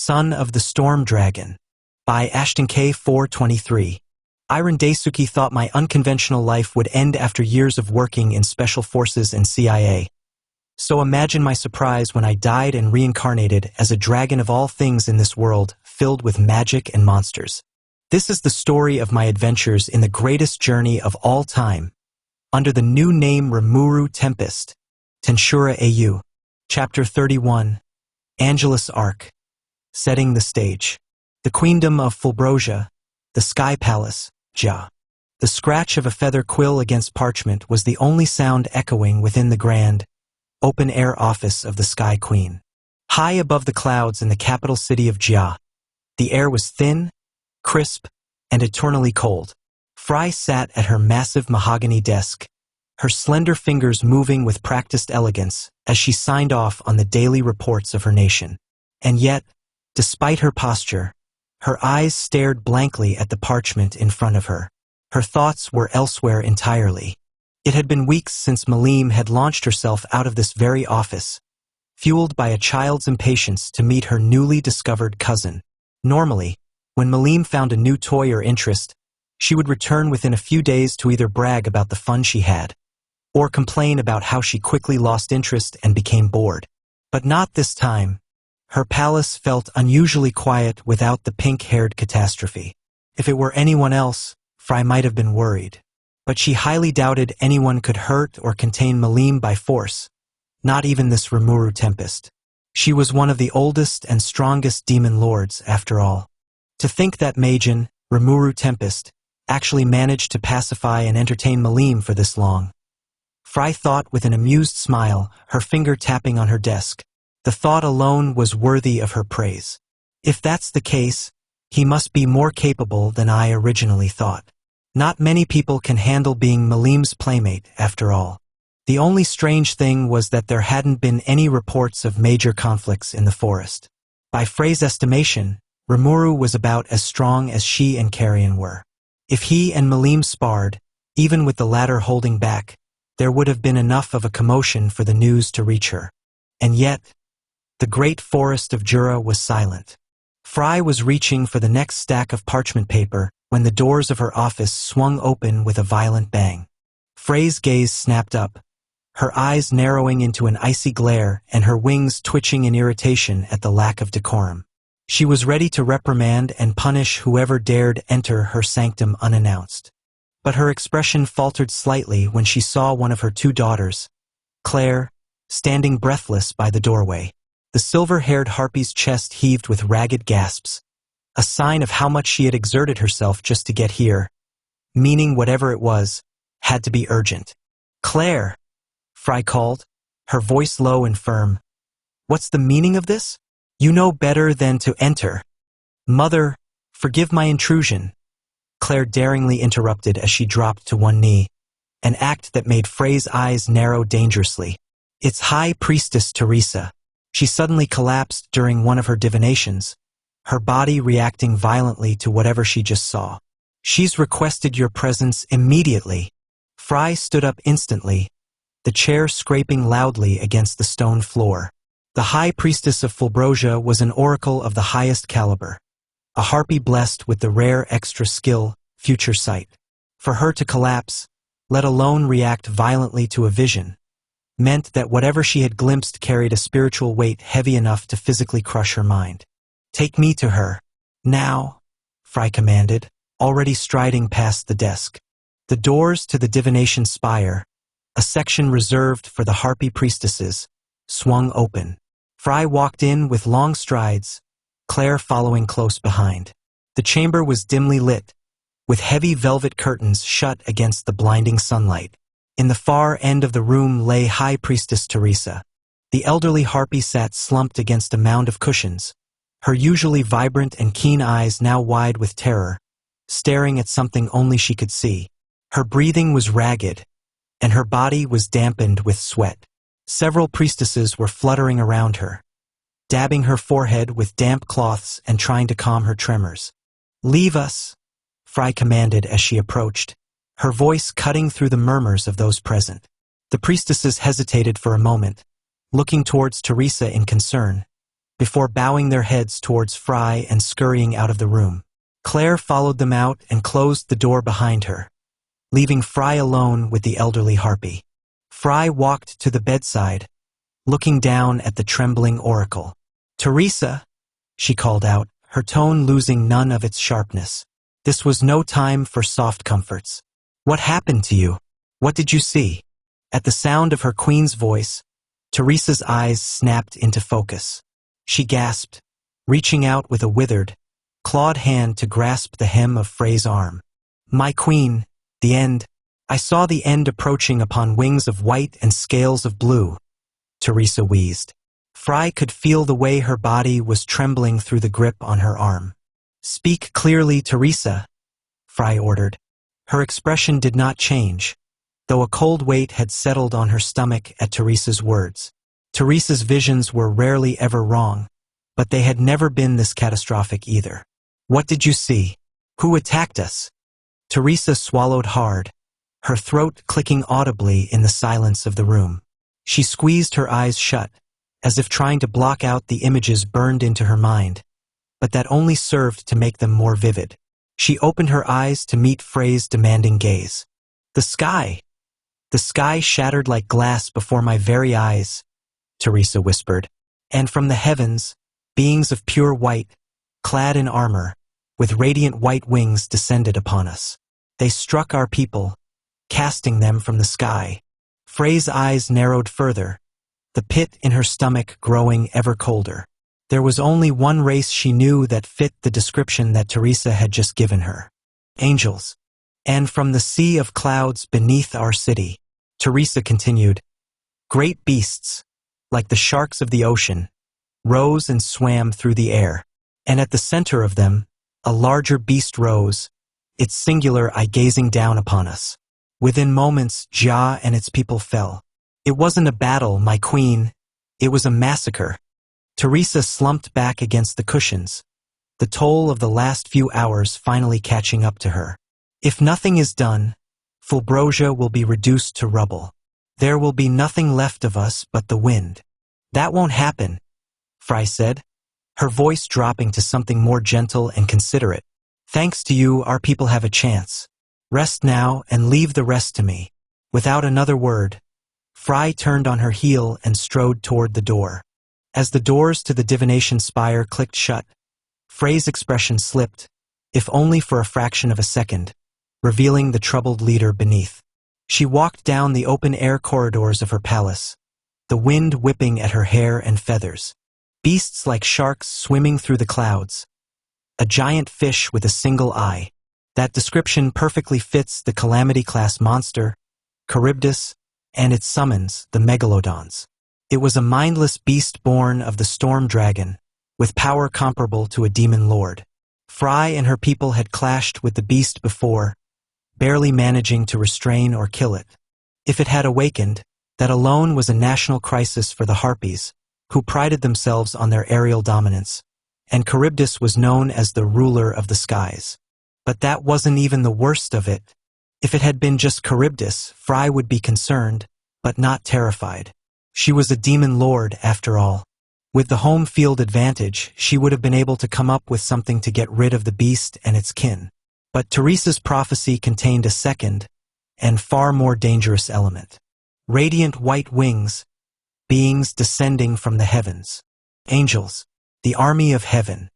Son of the Storm Dragon, by Ashton K. 423. Ren Daisuke thought my unconventional life would end after years of working in special forces and CIA. So imagine my surprise when I died and reincarnated as a dragon of all things in this world, filled with magic and monsters. This is the story of my adventures in the greatest journey of all time, under the new name Rimuru Tempest, Tensura AU. Chapter 31, Angelus Arc. Setting the stage. The Queendom of Fulbrosia, the Sky Palace, Ja. The scratch of a feather quill against parchment was the only sound echoing within the grand, open-air office of the Sky Queen. High above the clouds in the capital city of Ja, the air was thin, crisp, and eternally cold. Fry sat at her massive mahogany desk, her slender fingers moving with practiced elegance as she signed off on the daily reports of her nation. And yet, despite her posture, her eyes stared blankly at the parchment in front of her. Her thoughts were elsewhere entirely. It had been weeks since Malim had launched herself out of this very office, fueled by a child's impatience to meet her newly discovered cousin. Normally, when Malim found a new toy or interest, she would return within a few days to either brag about the fun she had, or complain about how she quickly lost interest and became bored. But not this time. Her palace felt unusually quiet without the pink-haired catastrophe. If it were anyone else, Fry might have been worried. But she highly doubted anyone could hurt or contain Malim by force, not even this Rimuru Tempest. She was one of the oldest and strongest demon lords, after all. To think that Majin, Rimuru Tempest, actually managed to pacify and entertain Malim for this long. Fry thought with an amused smile, her finger tapping on her desk. The thought alone was worthy of her praise. If that's the case, he must be more capable than I originally thought. Not many people can handle being Malim's playmate, after all. The only strange thing was that there hadn't been any reports of major conflicts in the forest. By Frey's estimation, Rimuru was about as strong as she and Carrion were. If he and Malim sparred, even with the latter holding back, there would have been enough of a commotion for the news to reach her. And yet, the great forest of Jura was silent. Fry was reaching for the next stack of parchment paper when the doors of her office swung open with a violent bang. Frey's gaze snapped up, her eyes narrowing into an icy glare and her wings twitching in irritation at the lack of decorum. She was ready to reprimand and punish whoever dared enter her sanctum unannounced. But her expression faltered slightly when she saw one of her two daughters, Claire, standing breathless by the doorway. The silver-haired harpy's chest heaved with ragged gasps, a sign of how much she had exerted herself just to get here, meaning whatever it was, had to be urgent. "Claire," Fry called, her voice low and firm. "What's the meaning of this? You know better than to enter." "Mother, forgive my intrusion," Claire daringly interrupted as she dropped to one knee, an act that made Frey's eyes narrow dangerously. "It's High Priestess Teresa." She suddenly collapsed during one of her divinations, her body reacting violently to whatever she just saw. "She's requested your presence immediately." Fry stood up instantly, the chair scraping loudly against the stone floor. The High Priestess of Fulbrosia was an oracle of the highest caliber, a harpy blessed with the rare extra skill, future sight. For her to collapse, let alone react violently to a vision, meant that whatever she had glimpsed carried a spiritual weight heavy enough to physically crush her mind. "Take me to her. Now," Fry commanded, already striding past the desk. The doors to the divination spire, a section reserved for the harpy priestesses, swung open. Fry walked in with long strides, Claire following close behind. The chamber was dimly lit, with heavy velvet curtains shut against the blinding sunlight. In the far end of the room lay High Priestess Teresa. The elderly harpy sat slumped against a mound of cushions, her usually vibrant and keen eyes now wide with terror, staring at something only she could see. Her breathing was ragged, and her body was dampened with sweat. Several priestesses were fluttering around her, dabbing her forehead with damp cloths and trying to calm her tremors. "Leave us," Fry commanded as she approached, her voice cutting through the murmurs of those present. The priestesses hesitated for a moment, looking towards Teresa in concern, before bowing their heads towards Fry and scurrying out of the room. Claire followed them out and closed the door behind her, leaving Fry alone with the elderly harpy. Fry walked to the bedside, looking down at the trembling oracle. "Teresa," she called out, her tone losing none of its sharpness. This was no time for soft comforts. "What happened to you? What did you see?" At the sound of her queen's voice, Teresa's eyes snapped into focus. She gasped, reaching out with a withered, clawed hand to grasp the hem of Frey's arm. "My queen, the end. I saw the end approaching upon wings of white and scales of blue," Teresa wheezed. Fry could feel the way her body was trembling through the grip on her arm. "Speak clearly, Teresa," Fry ordered. Her expression did not change, though a cold weight had settled on her stomach at Teresa's words. Teresa's visions were rarely ever wrong, but they had never been this catastrophic either. "What did you see? Who attacked us?" Teresa swallowed hard, her throat clicking audibly in the silence of the room. She squeezed her eyes shut, as if trying to block out the images burned into her mind, but that only served to make them more vivid. She opened her eyes to meet Frey's demanding gaze. The sky shattered like glass before my very eyes," Teresa whispered. "And from the heavens, beings of pure white, clad in armor, with radiant white wings descended upon us. They struck our people, casting them from the sky." Frey's eyes narrowed further, the pit in her stomach growing ever colder. There was only one race she knew that fit the description that Teresa had just given her. Angels. "And from the sea of clouds beneath our city," Teresa continued, "great beasts, like the sharks of the ocean, rose and swam through the air. And at the center of them, a larger beast rose, its singular eye gazing down upon us. Within moments, Jia and its people fell. It wasn't a battle, my queen. It was a massacre." Teresa slumped back against the cushions, the toll of the last few hours finally catching up to her. "If nothing is done, Fulbrosia will be reduced to rubble. There will be nothing left of us but the wind." "That won't happen," Fry said, her voice dropping to something more gentle and considerate. "Thanks to you, our people have a chance. Rest now and leave the rest to me." Without another word, Fry turned on her heel and strode toward the door. As the doors to the divination spire clicked shut, Frey's expression slipped, if only for a fraction of a second, revealing the troubled leader beneath. She walked down the open-air corridors of her palace, the wind whipping at her hair and feathers. Beasts like sharks swimming through the clouds. A giant fish with a single eye. That description perfectly fits the Calamity-class monster, Charybdis, and its summons, the Megalodons. It was a mindless beast born of the storm dragon, with power comparable to a demon lord. Fry and her people had clashed with the beast before, barely managing to restrain or kill it. If it had awakened, that alone was a national crisis for the Harpies, who prided themselves on their aerial dominance, and Charybdis was known as the ruler of the skies. But that wasn't even the worst of it. If it had been just Charybdis, Fry would be concerned, but not terrified. She was a demon lord, after all. With the home field advantage, she would have been able to come up with something to get rid of the beast and its kin. But Teresa's prophecy contained a second, and far more dangerous element. Radiant white wings, beings descending from the heavens. Angels, the army of heaven.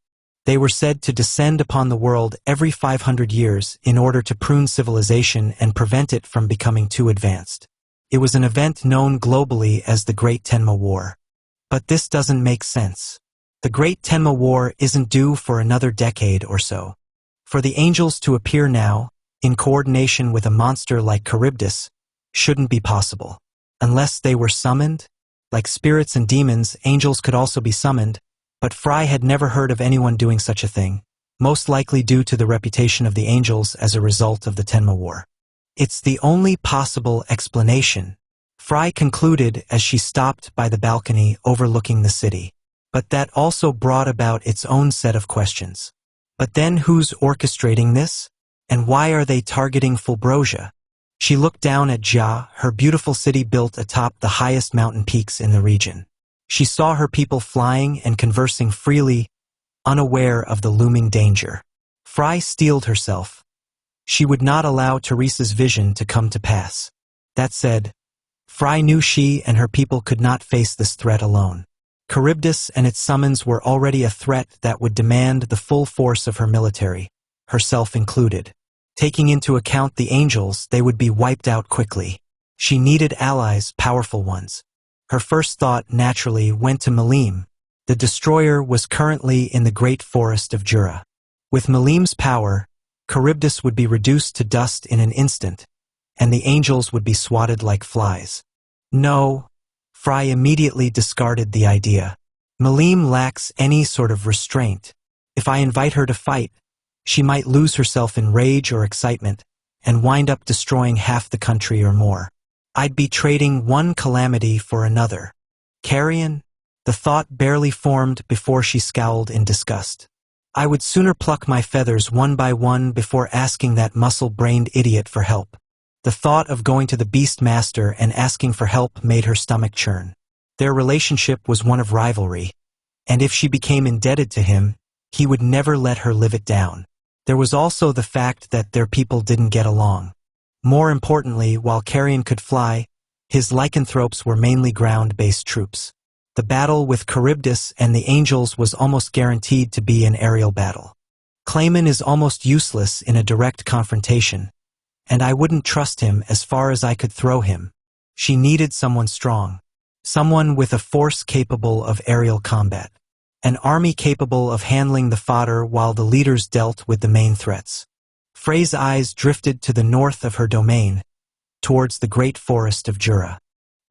They were said to descend upon the world every 500 years in order to prune civilization and prevent it from becoming too advanced. It was an event known globally as the Great Tenma War. But this doesn't make sense. The Great Tenma War isn't due for another decade or so. For the angels to appear now, in coordination with a monster like Charybdis, shouldn't be possible. Unless they were summoned? Like spirits and demons, angels could also be summoned, but Fry had never heard of anyone doing such a thing, most likely due to the reputation of the angels as a result of the Tenma War. It's the only possible explanation, Fry concluded as she stopped by the balcony overlooking the city. But that also brought about its own set of questions. But then who's orchestrating this? And why are they targeting Fulbrosia? She looked down at Jia, her beautiful city built atop the highest mountain peaks in the region. She saw her people flying and conversing freely, unaware of the looming danger. Fry steeled herself. She would not allow Teresa's vision to come to pass. That said, Fry knew she and her people could not face this threat alone. Charybdis and its summons were already a threat that would demand the full force of her military, herself included. Taking into account the angels, they would be wiped out quickly. She needed allies, powerful ones. Her first thought naturally went to Malim. The destroyer was currently in the great forest of Jura. With Malim's power, Charybdis would be reduced to dust in an instant, and the angels would be swatted like flies. No, Fry immediately discarded the idea. Malim lacks any sort of restraint. If I invite her to fight, she might lose herself in rage or excitement and wind up destroying half the country or more. I'd be trading one calamity for another. Carrion? The thought barely formed before she scowled in disgust. I would sooner pluck my feathers one by one before asking that muscle-brained idiot for help. The thought of going to the Beast Master and asking for help made her stomach churn. Their relationship was one of rivalry, and if she became indebted to him, he would never let her live it down. There was also the fact that their people didn't get along. More importantly, while Carrion could fly, his lycanthropes were mainly ground-based troops. The battle with Charybdis and the angels was almost guaranteed to be an aerial battle. Clayman is almost useless in a direct confrontation, and I wouldn't trust him as far as I could throw him. She needed someone strong, someone with a force capable of aerial combat, an army capable of handling the fodder while the leaders dealt with the main threats. Frey's eyes drifted to the north of her domain, towards the great forest of Jura.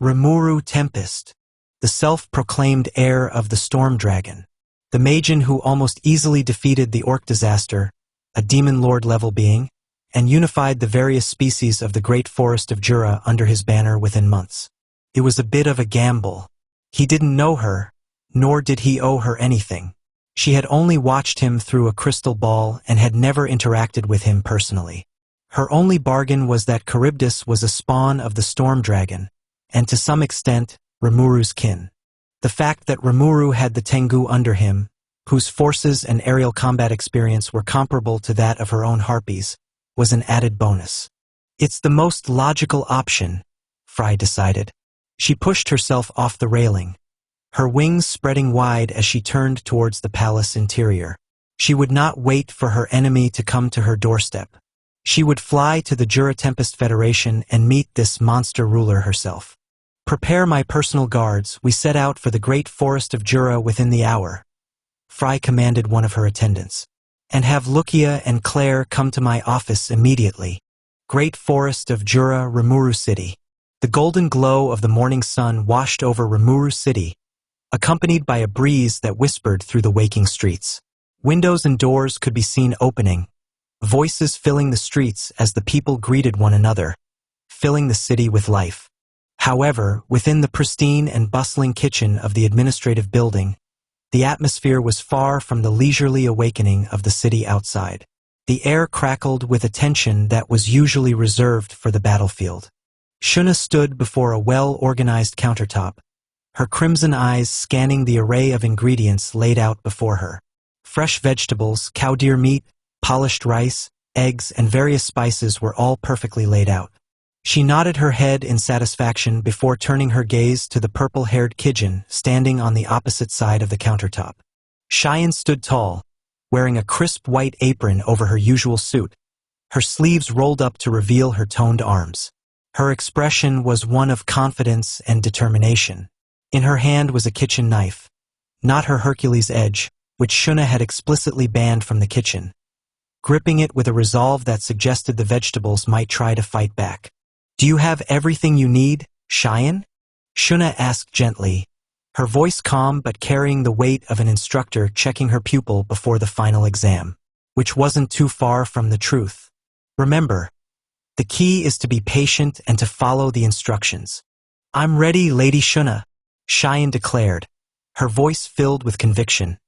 Rimuru Tempest, the self-proclaimed heir of the storm dragon, the Magian who almost easily defeated the orc disaster, a demon lord-level being, and unified the various species of the great forest of Jura under his banner within months. It was a bit of a gamble. He didn't know her, nor did he owe her anything. She had only watched him through a crystal ball and had never interacted with him personally. Her only bargain was that Charybdis was a spawn of the storm dragon, and to some extent, Rimuru's kin. The fact that Rimuru had the Tengu under him, whose forces and aerial combat experience were comparable to that of her own harpies, was an added bonus. It's the most logical option, Fry decided. She pushed herself off the railing, her wings spreading wide as she turned towards the palace interior. She would not wait for her enemy to come to her doorstep. She would fly to the Rimuru Tempest Federation and meet this monster ruler herself. Prepare my personal guards, we set out for the great forest of Jura within the hour. Fry commanded one of her attendants. And have Lucia and Claire come to my office immediately. Great forest of Jura, Rimuru City. The golden glow of the morning sun washed over Rimuru City, accompanied by a breeze that whispered through the waking streets. Windows and doors could be seen opening, voices filling the streets as the people greeted one another, filling the city with life. However, within the pristine and bustling kitchen of the administrative building, the atmosphere was far from the leisurely awakening of the city outside. The air crackled with a tension that was usually reserved for the battlefield. Shuna stood before a well-organized countertop, her crimson eyes scanning the array of ingredients laid out before her. Fresh vegetables, cow deer meat, polished rice, eggs, and various spices were all perfectly laid out. She nodded her head in satisfaction before turning her gaze to the purple-haired Kijin standing on the opposite side of the countertop. Cheyenne stood tall, wearing a crisp white apron over her usual suit, her sleeves rolled up to reveal her toned arms. Her expression was one of confidence and determination. In her hand was a kitchen knife, not her Hercules edge, which Shuna had explicitly banned from the kitchen, gripping it with a resolve that suggested the vegetables might try to fight back. Do you have everything you need, Cheyenne? Shuna asked gently, her voice calm but carrying the weight of an instructor checking her pupil before the final exam, which wasn't too far from the truth. Remember, the key is to be patient and to follow the instructions. I'm ready, Lady Shuna, Cheyenne declared, her voice filled with conviction,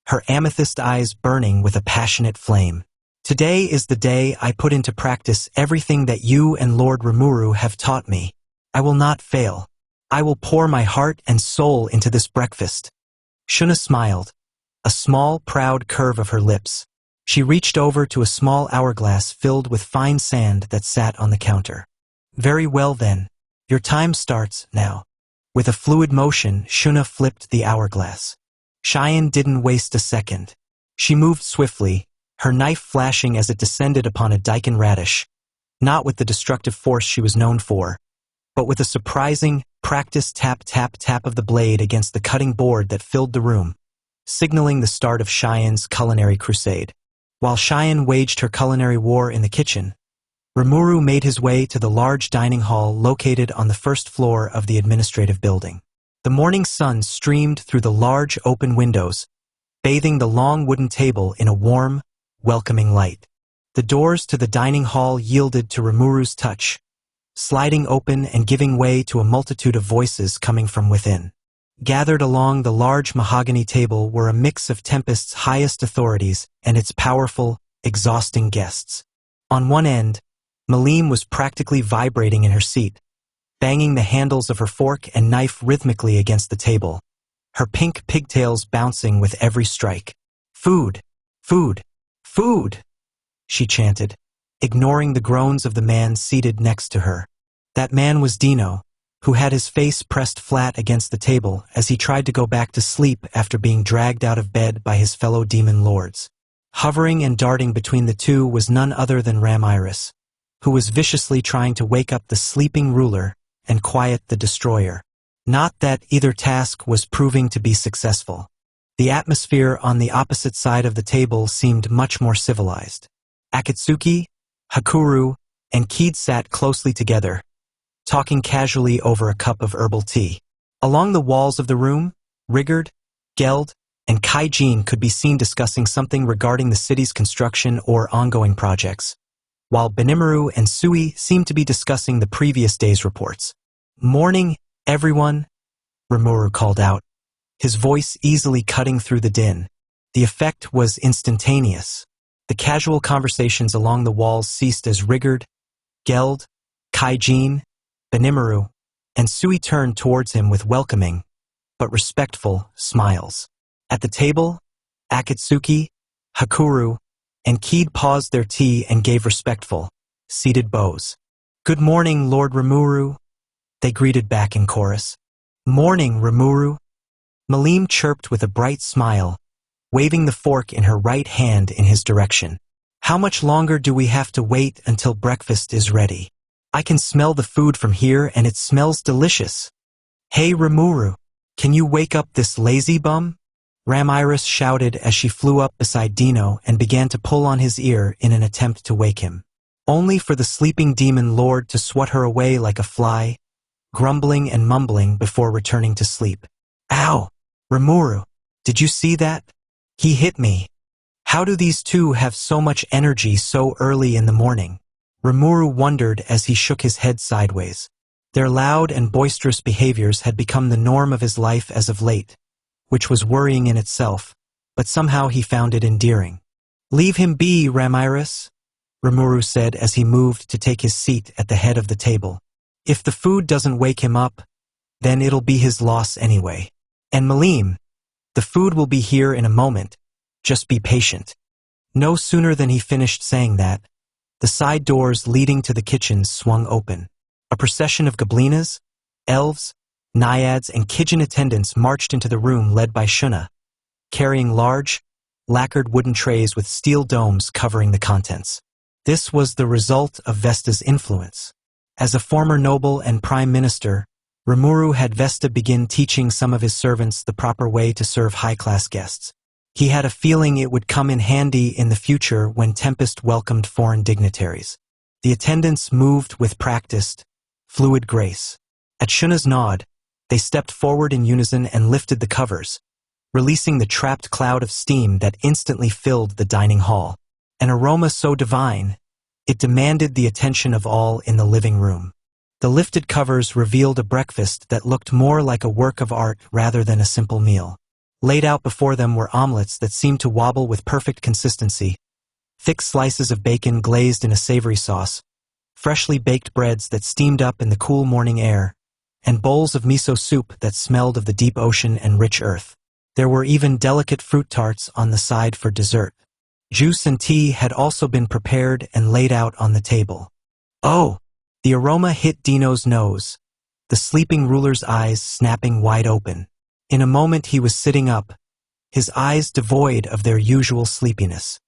her amethyst eyes burning with a passionate flame. Today is the day I put into practice everything that you and Lord Rimuru have taught me. I will not fail. I will pour my heart and soul into this breakfast. Shuna smiled, a small, proud curve of her lips. She reached over to a small hourglass filled with fine sand that sat on the counter. Very well then. Your time starts now. With a fluid motion, Shuna flipped the hourglass. Cheyenne didn't waste a second. She moved swiftly, her knife flashing as it descended upon a daikon radish, not with the destructive force she was known for, but with a surprising, practiced tap-tap-tap of the blade against the cutting board that filled the room, signaling the start of Cheyenne's culinary crusade. While Cheyenne waged her culinary war in the kitchen, Rimuru made his way to the large dining hall located on the first floor of the administrative building. The morning sun streamed through the large open windows, bathing the long wooden table in a warm, welcoming light. The doors to the dining hall yielded to Rimuru's touch, sliding open and giving way to a multitude of voices coming from within. Gathered along the large mahogany table were a mix of Tempest's highest authorities and its powerful, exhausting guests. On one end, Malim was practically vibrating in her seat, banging the handles of her fork and knife rhythmically against the table, her pink pigtails bouncing with every strike. Food, food, food, she chanted, ignoring the groans of the man seated next to her. That man was Dino, who had his face pressed flat against the table as he tried to go back to sleep after being dragged out of bed by his fellow demon lords. Hovering and darting between the two was none other than Ramiris, who was viciously trying to wake up the sleeping ruler and quiet the destroyer. Not that either task was proving to be successful. The atmosphere on the opposite side of the table seemed much more civilized. Akatsuki, Hakuru, and Keed sat closely together, talking casually over a cup of herbal tea. Along the walls of the room, Rigard, Geld, and Kaijin could be seen discussing something regarding the city's construction or ongoing projects, while Benimaru and Sui seemed to be discussing the previous day's reports. "Morning, everyone," Rimuru called out, his voice easily cutting through the din. The effect was instantaneous. The casual conversations along the walls ceased as Rigard, Geld, Kaijin, Benimaru, and Sui turned towards him with welcoming, but respectful, smiles. At the table, Akatsuki, Hakuru, and Keed paused their tea and gave respectful, seated bows. "Good morning, Lord Rimuru," they greeted back in chorus. "Morning, Rimuru," Malim chirped with a bright smile, waving the fork in her right hand in his direction. "How much longer do we have to wait until breakfast is ready? I can smell the food from here and it smells delicious." "Hey Rimuru, can you wake up this lazy bum?" Ramiris shouted as she flew up beside Dino and began to pull on his ear in an attempt to wake him, only for the sleeping demon lord to swat her away like a fly, grumbling and mumbling before returning to sleep. "Ow! Rimuru, did you see that? He hit me. How do these two have so much energy so early in the morning?" Rimuru wondered as he shook his head sideways. Their loud and boisterous behaviors had become the norm of his life as of late, which was worrying in itself, but somehow he found it endearing. "Leave him be, Ramiris," Rimuru said as he moved to take his seat at the head of the table. "If the food doesn't wake him up, then it'll be his loss anyway. And Malim, the food will be here in a moment, just be patient." No sooner than he finished saying that, the side doors leading to the kitchens swung open. A procession of goblinas, elves, naiads, and Kijin attendants marched into the room led by Shuna, carrying large, lacquered wooden trays with steel domes covering the contents. This was the result of Vesta's influence. As a former noble and prime minister, Rimuru had Vesta begin teaching some of his servants the proper way to serve high-class guests. He had a feeling it would come in handy in the future when Tempest welcomed foreign dignitaries. The attendants moved with practiced, fluid grace. At Shuna's nod, they stepped forward in unison and lifted the covers, releasing the trapped cloud of steam that instantly filled the dining hall. An aroma so divine, it demanded the attention of all in the living room. The lifted covers revealed a breakfast that looked more like a work of art rather than a simple meal. Laid out before them were omelets that seemed to wobble with perfect consistency, thick slices of bacon glazed in a savory sauce, freshly baked breads that steamed up in the cool morning air, and bowls of miso soup that smelled of the deep ocean and rich earth. There were even delicate fruit tarts on the side for dessert. Juice and tea had also been prepared and laid out on the table. Oh! The aroma hit Dino's nose, the sleeping ruler's eyes snapping wide open. In a moment he was sitting up, his eyes devoid of their usual sleepiness.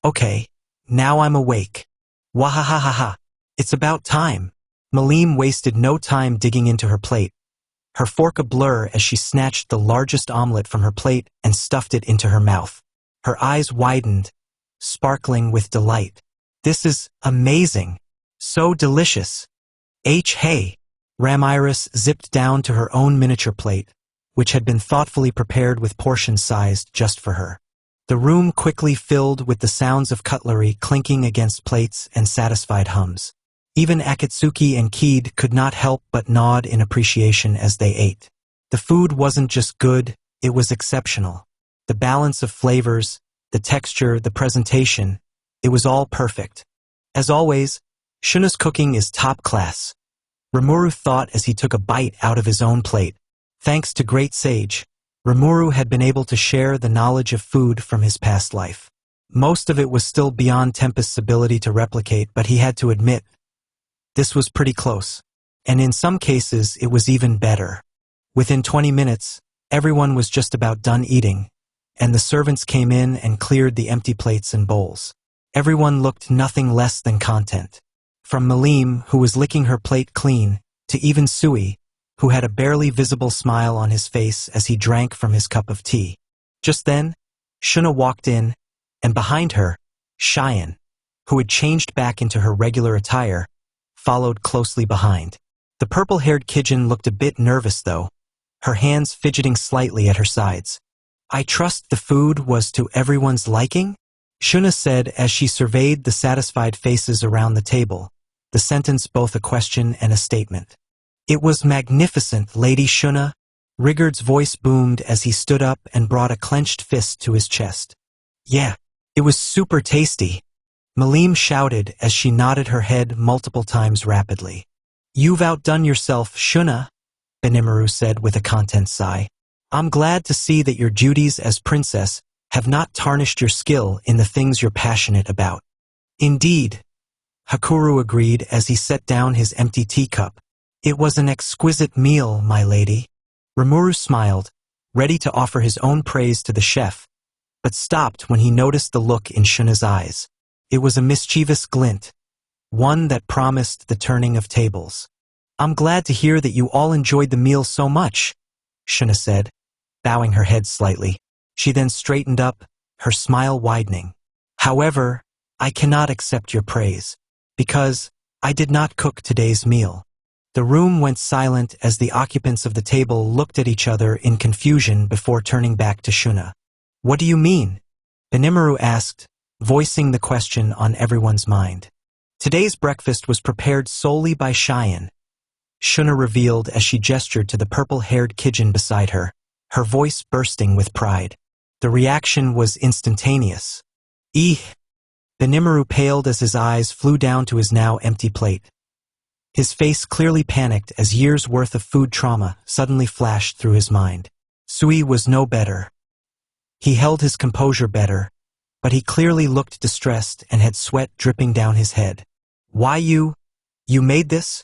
Okay, now I'm awake. Wahahaha. It's about time. Malim wasted no time digging into her plate, her fork a blur as she snatched the largest omelet from her plate and stuffed it into her mouth. Her eyes widened, sparkling with delight. This is amazing. So delicious. Hey. Ramiris zipped down to her own miniature plate, which had been thoughtfully prepared with portions sized just for her. The room quickly filled with the sounds of cutlery clinking against plates and satisfied hums. Even Akatsuki and Keed could not help but nod in appreciation as they ate. The food wasn't just good, it was exceptional. The balance of flavors, the texture, the presentation, it was all perfect. As always, Shuna's cooking is top class. Rimuru thought as he took a bite out of his own plate. Thanks to Great Sage, Rimuru had been able to share the knowledge of food from his past life. Most of it was still beyond Tempest's ability to replicate, but he had to admit, this was pretty close. And in some cases, it was even better. Within 20 minutes, everyone was just about done eating, and the servants came in and cleared the empty plates and bowls. Everyone looked nothing less than content. From Malim, who was licking her plate clean, to even Sui, who had a barely visible smile on his face as he drank from his cup of tea. Just then, Shuna walked in, and behind her, Cheyenne, who had changed back into her regular attire, followed closely behind. The purple-haired Kijin looked a bit nervous though, her hands fidgeting slightly at her sides. I trust the food was to everyone's liking? Shuna said as she surveyed the satisfied faces around the table, the sentence both a question and a statement. It was magnificent, Lady Shuna. Rigard's voice boomed as he stood up and brought a clenched fist to his chest. Yeah, it was super tasty. Malim shouted as she nodded her head multiple times rapidly. You've outdone yourself, Shuna, Benimaru said with a content sigh. I'm glad to see that your duties as princess have not tarnished your skill in the things you're passionate about. Indeed, Hakuru agreed as he set down his empty teacup. It was an exquisite meal, my lady. Rimuru smiled, ready to offer his own praise to the chef, but stopped when he noticed the look in Shuna's eyes. It was a mischievous glint, one that promised the turning of tables. I'm glad to hear that you all enjoyed the meal so much, Shuna said, bowing her head slightly. She then straightened up, her smile widening. However, I cannot accept your praise, because I did not cook today's meal. The room went silent as the occupants of the table looked at each other in confusion before turning back to Shuna. What do you mean? Benimaru asked, voicing the question on everyone's mind. Today's breakfast was prepared solely by Cheyenne, Shuna revealed as she gestured to the purple-haired Kijin beside her, her voice bursting with pride. The reaction was instantaneous. Benimaru paled as his eyes flew down to his now empty plate. His face clearly panicked as years' worth of food trauma suddenly flashed through his mind. Sui was no better. He held his composure better, but he clearly looked distressed and had sweat dripping down his head. Why you made this?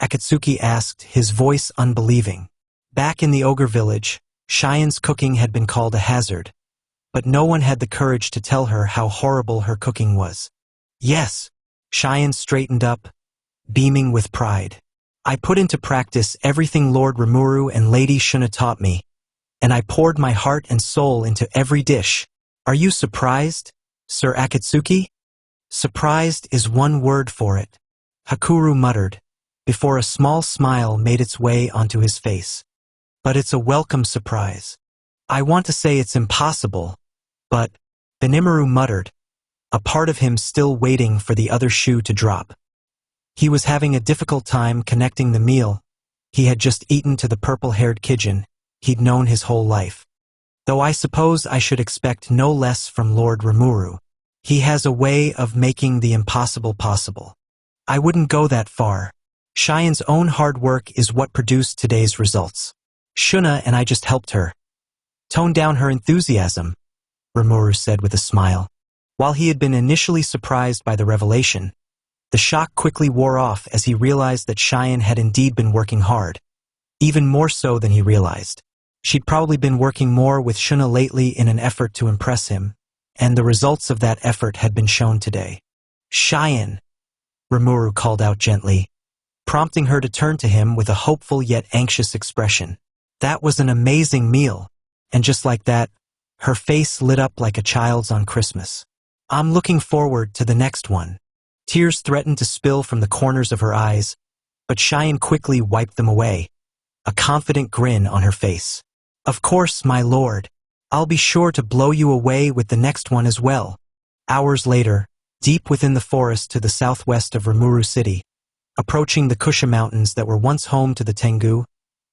Akatsuki asked, his voice unbelieving. Back in the ogre village, Cheyenne's cooking had been called a hazard, but no one had the courage to tell her how horrible her cooking was. Yes, Cheyenne straightened up, beaming with pride. I put into practice everything Lord Rimuru and Lady Shuna taught me, and I poured my heart and soul into every dish. Are you surprised, Sir Akatsuki? Surprised is one word for it, Hakuru muttered, before a small smile made its way onto his face. But it's a welcome surprise. I want to say it's impossible, but, Benimaru muttered, a part of him still waiting for the other shoe to drop. He was having a difficult time connecting the meal he had just eaten to the purple-haired Kijin he'd known his whole life. Though I suppose I should expect no less from Lord Rimuru. He has a way of making the impossible possible. I wouldn't go that far, Cheyenne's own hard work is what produced today's results. Shuna and I just helped her tone down her enthusiasm, Rimuru said with a smile. While he had been initially surprised by the revelation, the shock quickly wore off as he realized that Cheyenne had indeed been working hard, even more so than he realized. She'd probably been working more with Shuna lately in an effort to impress him, and the results of that effort had been shown today. Cheyenne, Rimuru called out gently, prompting her to turn to him with a hopeful yet anxious expression. That was an amazing meal, and just like that, her face lit up like a child's on Christmas. I'm looking forward to the next one. Tears threatened to spill from the corners of her eyes, but Cheyenne quickly wiped them away, a confident grin on her face. Of course, my lord. I'll be sure to blow you away with the next one as well. Hours later, deep within the forest to the southwest of Rimuru City, approaching the Kusha Mountains that were once home to the Tengu,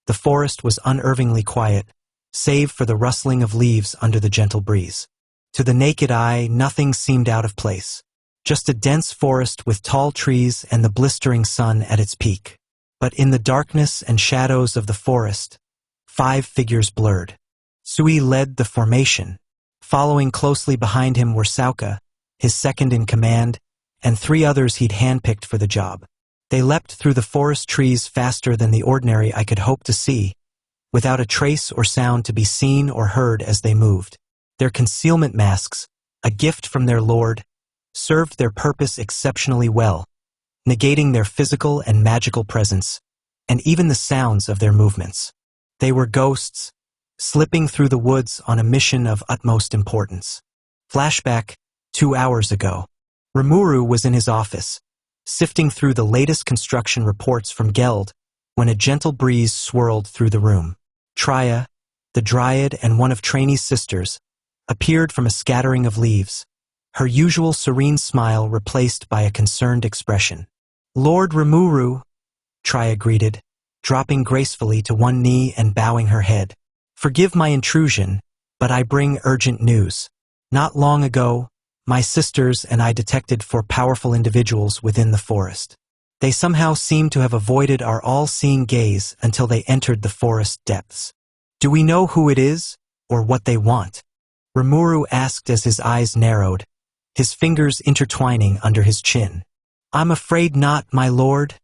the forest was unervingly quiet, save for the rustling of leaves under the gentle breeze. To the naked eye, nothing seemed out of place. Just a dense forest with tall trees and the blistering sun at its peak. But in the darkness and shadows of the forest, 5 figures blurred. Sui led the formation. Following closely behind him were Sauka, his second in command, and 3 others he'd handpicked for the job. They leapt through the forest trees faster than the ordinary I could hope to see, without a trace or sound to be seen or heard as they moved. Their concealment masks, a gift from their lord, served their purpose exceptionally well, negating their physical and magical presence, and even the sounds of their movements. They were ghosts, slipping through the woods on a mission of utmost importance. Flashback, 2 hours ago. Rimuru was in his office, sifting through the latest construction reports from Geld, when a gentle breeze swirled through the room. Traya, the Dryad and one of Trainee's sisters, appeared from a scattering of leaves, her usual serene smile replaced by a concerned expression. Lord Rimuru, Traya greeted, dropping gracefully to one knee and bowing her head. Forgive my intrusion, but I bring urgent news. Not long ago, my sisters and I detected 4 powerful individuals within the forest. They somehow seem to have avoided our all-seeing gaze until they entered the forest depths. Do we know who it is, or what they want? Rimuru asked as his eyes narrowed, his fingers intertwining under his chin. I'm afraid not, my lord,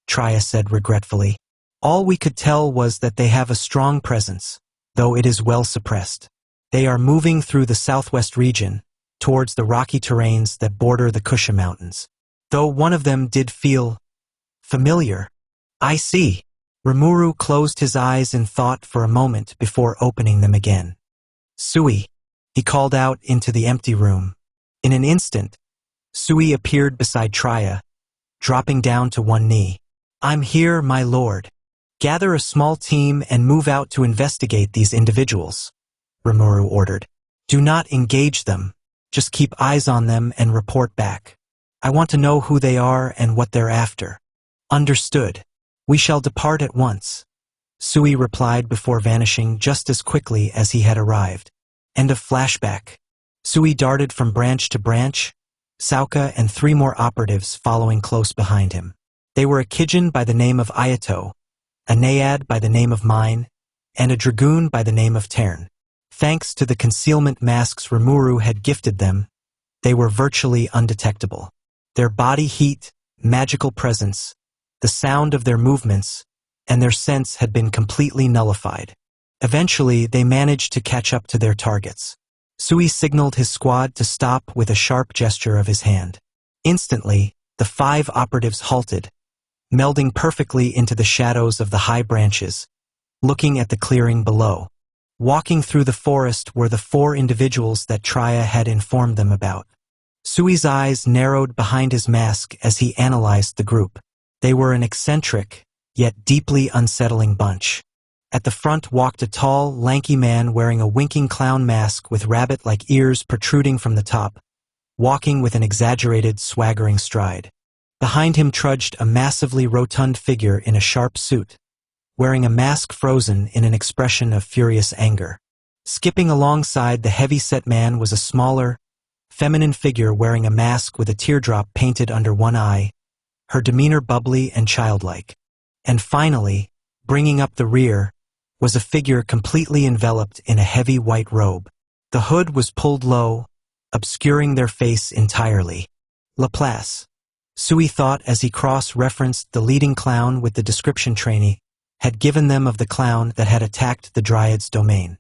Traya said regretfully. All we could tell was that they have a strong presence, though it is well suppressed. They are moving through the southwest region, towards the rocky terrains that border the Kusha Mountains. Though one of them did feel familiar. I see. Rimuru closed his eyes in thought for a moment before opening them again. Sui, he called out into the empty room. In an instant, Sui appeared beside Traya, dropping down to one knee. I'm here, my lord. Gather a small team and move out to investigate these individuals, Rimuru ordered. Do not engage them. Just keep eyes on them and report back. I want to know who they are and what they're after. Understood. We shall depart at once, Sui replied before vanishing just as quickly as he had arrived. End of flashback. Sui darted from branch to branch, Sauka and 3 more operatives following close behind him. They were a Kijin by the name of Ayato, a Naiad by the name of Mine, and a Dragoon by the name of Tern. Thanks to the concealment masks Rimuru had gifted them, they were virtually undetectable. Their body heat, magical presence, the sound of their movements, and their sense had been completely nullified. Eventually, they managed to catch up to their targets. Sui signaled his squad to stop with a sharp gesture of his hand. Instantly, the 5 operatives halted, melding perfectly into the shadows of the high branches, looking at the clearing below. Walking through the forest were the 4 individuals that Traya had informed them about. Sui's eyes narrowed behind his mask as he analyzed the group. They were an eccentric, yet deeply unsettling bunch. At the front walked a tall, lanky man wearing a winking clown mask with rabbit-like ears protruding from the top, walking with an exaggerated, swaggering stride. Behind him trudged a massively rotund figure in a sharp suit, wearing a mask frozen in an expression of furious anger. Skipping alongside the heavy-set man was a smaller, feminine figure wearing a mask with a teardrop painted under one eye, her demeanor bubbly and childlike. And finally, bringing up the rear, was a figure completely enveloped in a heavy white robe. The hood was pulled low, obscuring their face entirely. Laplace. Sui thought as he cross-referenced the leading clown with the description trainee had given them of the clown that had attacked the Dryad's domain.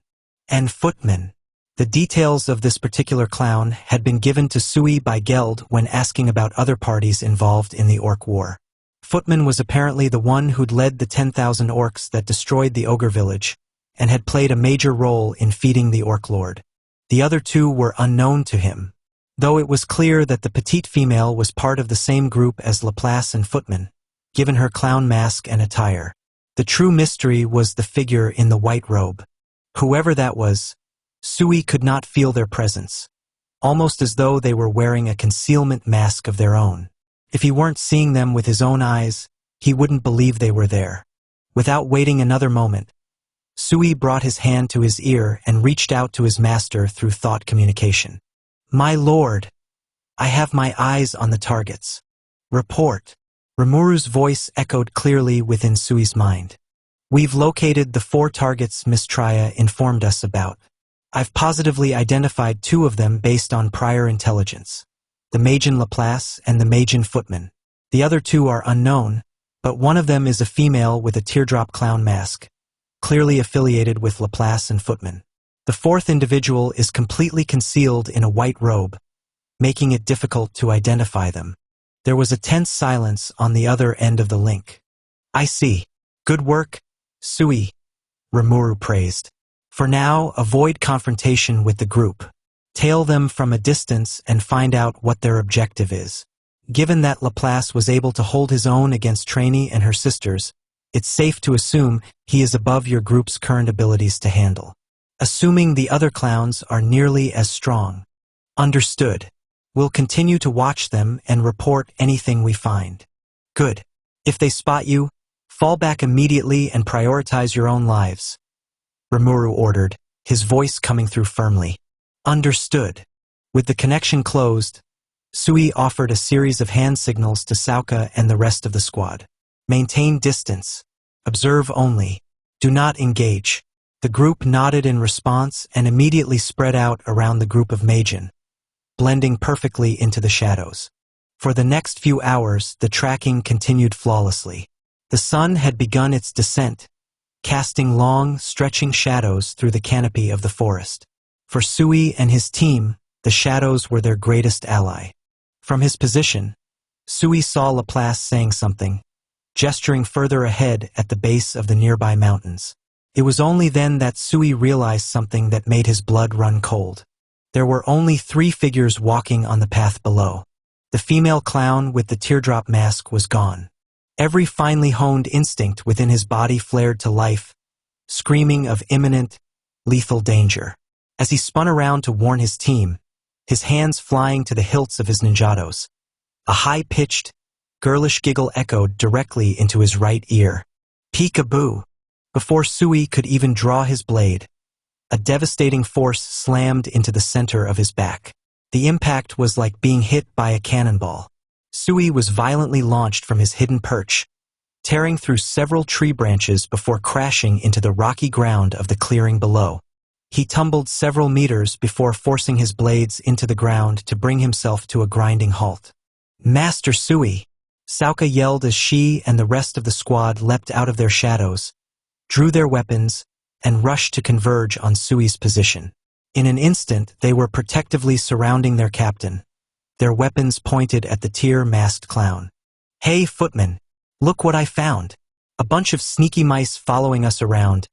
And Footman. The details of this particular clown had been given to Sui by Geld when asking about other parties involved in the Orc War. Footman was apparently the one who'd led the 10,000 orcs that destroyed the ogre village and had played a major role in feeding the Orc Lord. The other two were unknown to him, though it was clear that the petite female was part of the same group as Laplace and Footman, given her clown mask and attire. The true mystery was the figure in the white robe. Whoever that was, Sui could not feel their presence, almost as though they were wearing a concealment mask of their own. If he weren't seeing them with his own eyes, he wouldn't believe they were there. Without waiting another moment, Sui brought his hand to his ear and reached out to his master through thought communication. "My lord, I have my eyes on the targets. Report." Rimuru's voice echoed clearly within Sui's mind. "We've located the 4 targets Miss Traya informed us about. I've positively identified 2 of them based on prior intelligence. The Majin Laplace and the Majin Footman. The other 2 are unknown, but one of them is a female with a teardrop clown mask, clearly affiliated with Laplace and Footman. The 4th individual is completely concealed in a white robe, making it difficult to identify them." There was a tense silence on the other end of the link. "I see. Good work, Sui," Rimuru praised. "For now, avoid confrontation with the group. Tail them from a distance and find out what their objective is." Given that Laplace was able to hold his own against Trainee and her sisters, it's safe to assume he is above your group's current abilities to handle. Assuming the other clowns are nearly as strong. Understood. We'll continue to watch them and report anything we find. Good. If they spot you, fall back immediately and prioritize your own lives, Rimuru ordered, his voice coming through firmly. Understood. With the connection closed, Sui offered a series of hand signals to Sauka and the rest of the squad. Maintain distance. Observe only. Do not engage. The group nodded in response and immediately spread out around the group of Majin, blending perfectly into the shadows. For the next few hours, the tracking continued flawlessly. The sun had begun its descent, casting long, stretching shadows through the canopy of the forest. For Sui and his team, the shadows were their greatest ally. From his position, Sui saw Laplace saying something, gesturing further ahead at the base of the nearby mountains. It was only then that Sui realized something that made his blood run cold. There were only 3 figures walking on the path below. The female clown with the teardrop mask was gone. Every finely honed instinct within his body flared to life, screaming of imminent, lethal danger. As he spun around to warn his team, his hands flying to the hilts of his ninjados, a high-pitched, girlish giggle echoed directly into his right ear. Peekaboo! Before Sui could even draw his blade, a devastating force slammed into the center of his back. The impact was like being hit by a cannonball. Sui was violently launched from his hidden perch, tearing through several tree branches before crashing into the rocky ground of the clearing below. He tumbled several meters before forcing his blades into the ground to bring himself to a grinding halt. Master Sui! Sauka yelled as she and the rest of the squad leapt out of their shadows, drew their weapons, and rushed to converge on Sui's position. In an instant, they were protectively surrounding their captain, their weapons pointed at the tear-masked clown. Hey, footman! Look what I found! A bunch of sneaky mice following us around.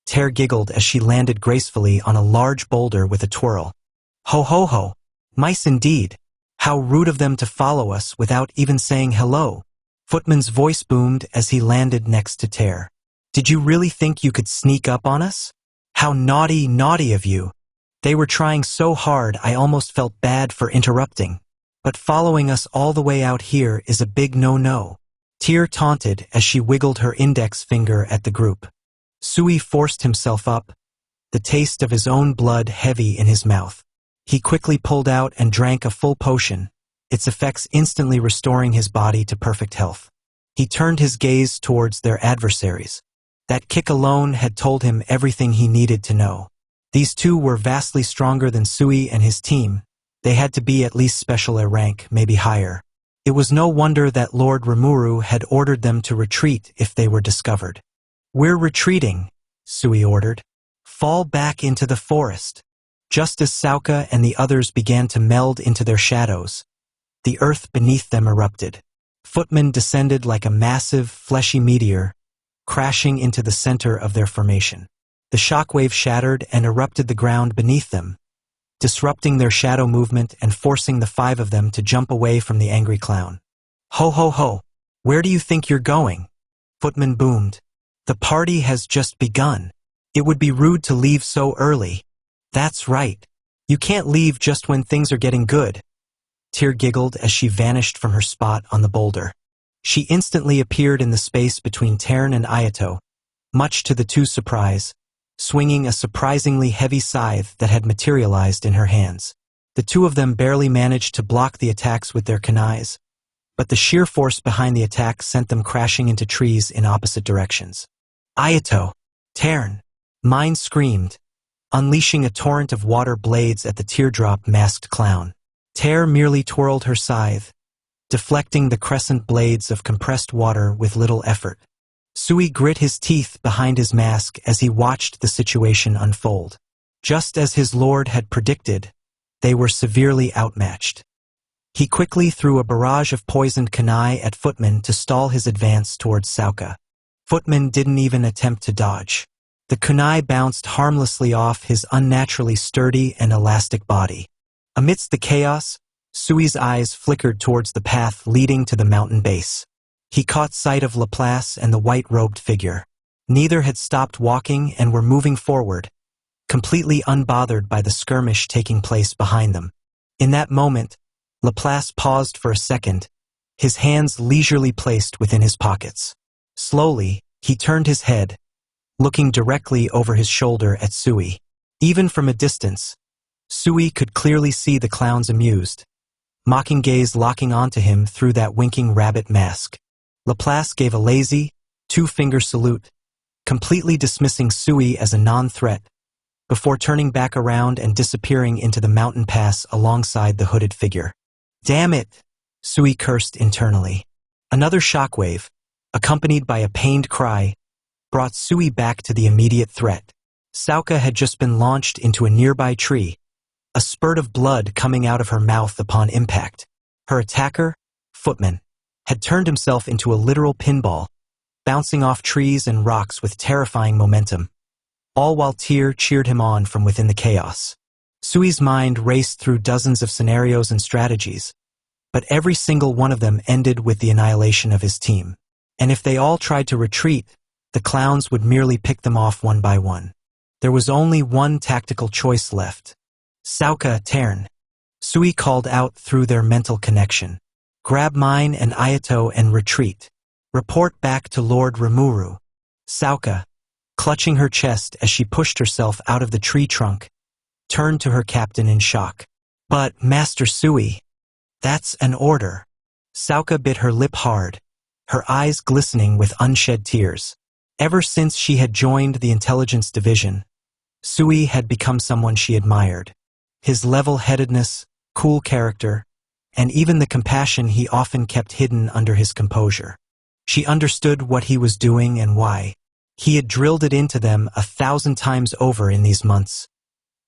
Tear giggled as she landed gracefully on a large boulder with a twirl. Ho ho ho! Mice indeed! How rude of them to follow us without even saying hello! Footman's voice boomed as he landed next to Tear. Did you really think you could sneak up on us? How naughty of you! They were trying so hard I almost felt bad for interrupting. But following us all the way out here is a big no-no. Tear taunted as she wiggled her index finger at the group. Sui forced himself up, the taste of his own blood heavy in his mouth. He quickly pulled out and drank a full potion, its effects instantly restoring his body to perfect health. He turned his gaze towards their adversaries. That kick alone had told him everything he needed to know. These two were vastly stronger than Sui and his team. They had to be at least special A rank, maybe higher. It was no wonder that Lord Rimuru had ordered them to retreat if they were discovered. "We're retreating," Sui ordered. "Fall back into the forest." Just as Sauka and the others began to meld into their shadows, the earth beneath them erupted. Footmen descended like a massive, fleshy meteor, crashing into the center of their formation. The shockwave shattered and erupted the ground beneath them, disrupting their shadow movement and forcing the five of them to jump away from the angry clown. "Ho ho ho! Where do you think you're going?" Footman boomed. "The party has just begun. It would be rude to leave so early." "That's right. You can't leave just when things are getting good." Tyr giggled as she vanished from her spot on the boulder. She instantly appeared in the space between Tern and Ayato, much to the two's surprise, swinging a surprisingly heavy scythe that had materialized in her hands. The two of them barely managed to block the attacks with their kunais, but the sheer force behind the attack sent them crashing into trees in opposite directions. "Ayato! Tern!" Mine screamed, unleashing a torrent of water blades at the teardrop-masked clown. Ter merely twirled her scythe, deflecting the crescent blades of compressed water with little effort. Sui grit his teeth behind his mask as he watched the situation unfold. Just as his lord had predicted, they were severely outmatched. He quickly threw a barrage of poisoned kunai at Footman to stall his advance towards Sauka. Footman didn't even attempt to dodge. The kunai bounced harmlessly off his unnaturally sturdy and elastic body. Amidst the chaos, Sui's eyes flickered towards the path leading to the mountain base. He caught sight of Laplace and the white-robed figure. Neither had stopped walking and were moving forward, completely unbothered by the skirmish taking place behind them. In that moment, Laplace paused for a second, his hands leisurely placed within his pockets. Slowly, he turned his head, looking directly over his shoulder at Sui. Even from a distance, Sui could clearly see the clown's amused, mocking gaze locking onto him through that winking rabbit mask. Laplace gave a lazy, two-finger salute, completely dismissing Sui as a non-threat, before turning back around and disappearing into the mountain pass alongside the hooded figure. "Damn it!" Sui cursed internally. Another shockwave, accompanied by a pained cry, brought Sui back to the immediate threat. Sauka had just been launched into a nearby tree, a spurt of blood coming out of her mouth upon impact. Her attacker, Footman, had turned himself into a literal pinball, bouncing off trees and rocks with terrifying momentum, all while Tyr cheered him on from within the chaos. Sui's mind raced through dozens of scenarios and strategies, but every single one of them ended with the annihilation of his team. And if they all tried to retreat, the clowns would merely pick them off one by one. There was only one tactical choice left. "Sauka, Tern," Sui called out through their mental connection. "Grab mine and Ayato and retreat. Report back to Lord Rimuru." Sauka, clutching her chest as she pushed herself out of the tree trunk, turned to her captain in shock. "But, Master Sui, that's an order." Sauka bit her lip hard, her eyes glistening with unshed tears. Ever since she had joined the intelligence division, Sui had become someone she admired. His level-headedness, cool character, and even the compassion he often kept hidden under his composure. She understood what he was doing and why. He had drilled it into them 1,000 times over in these months.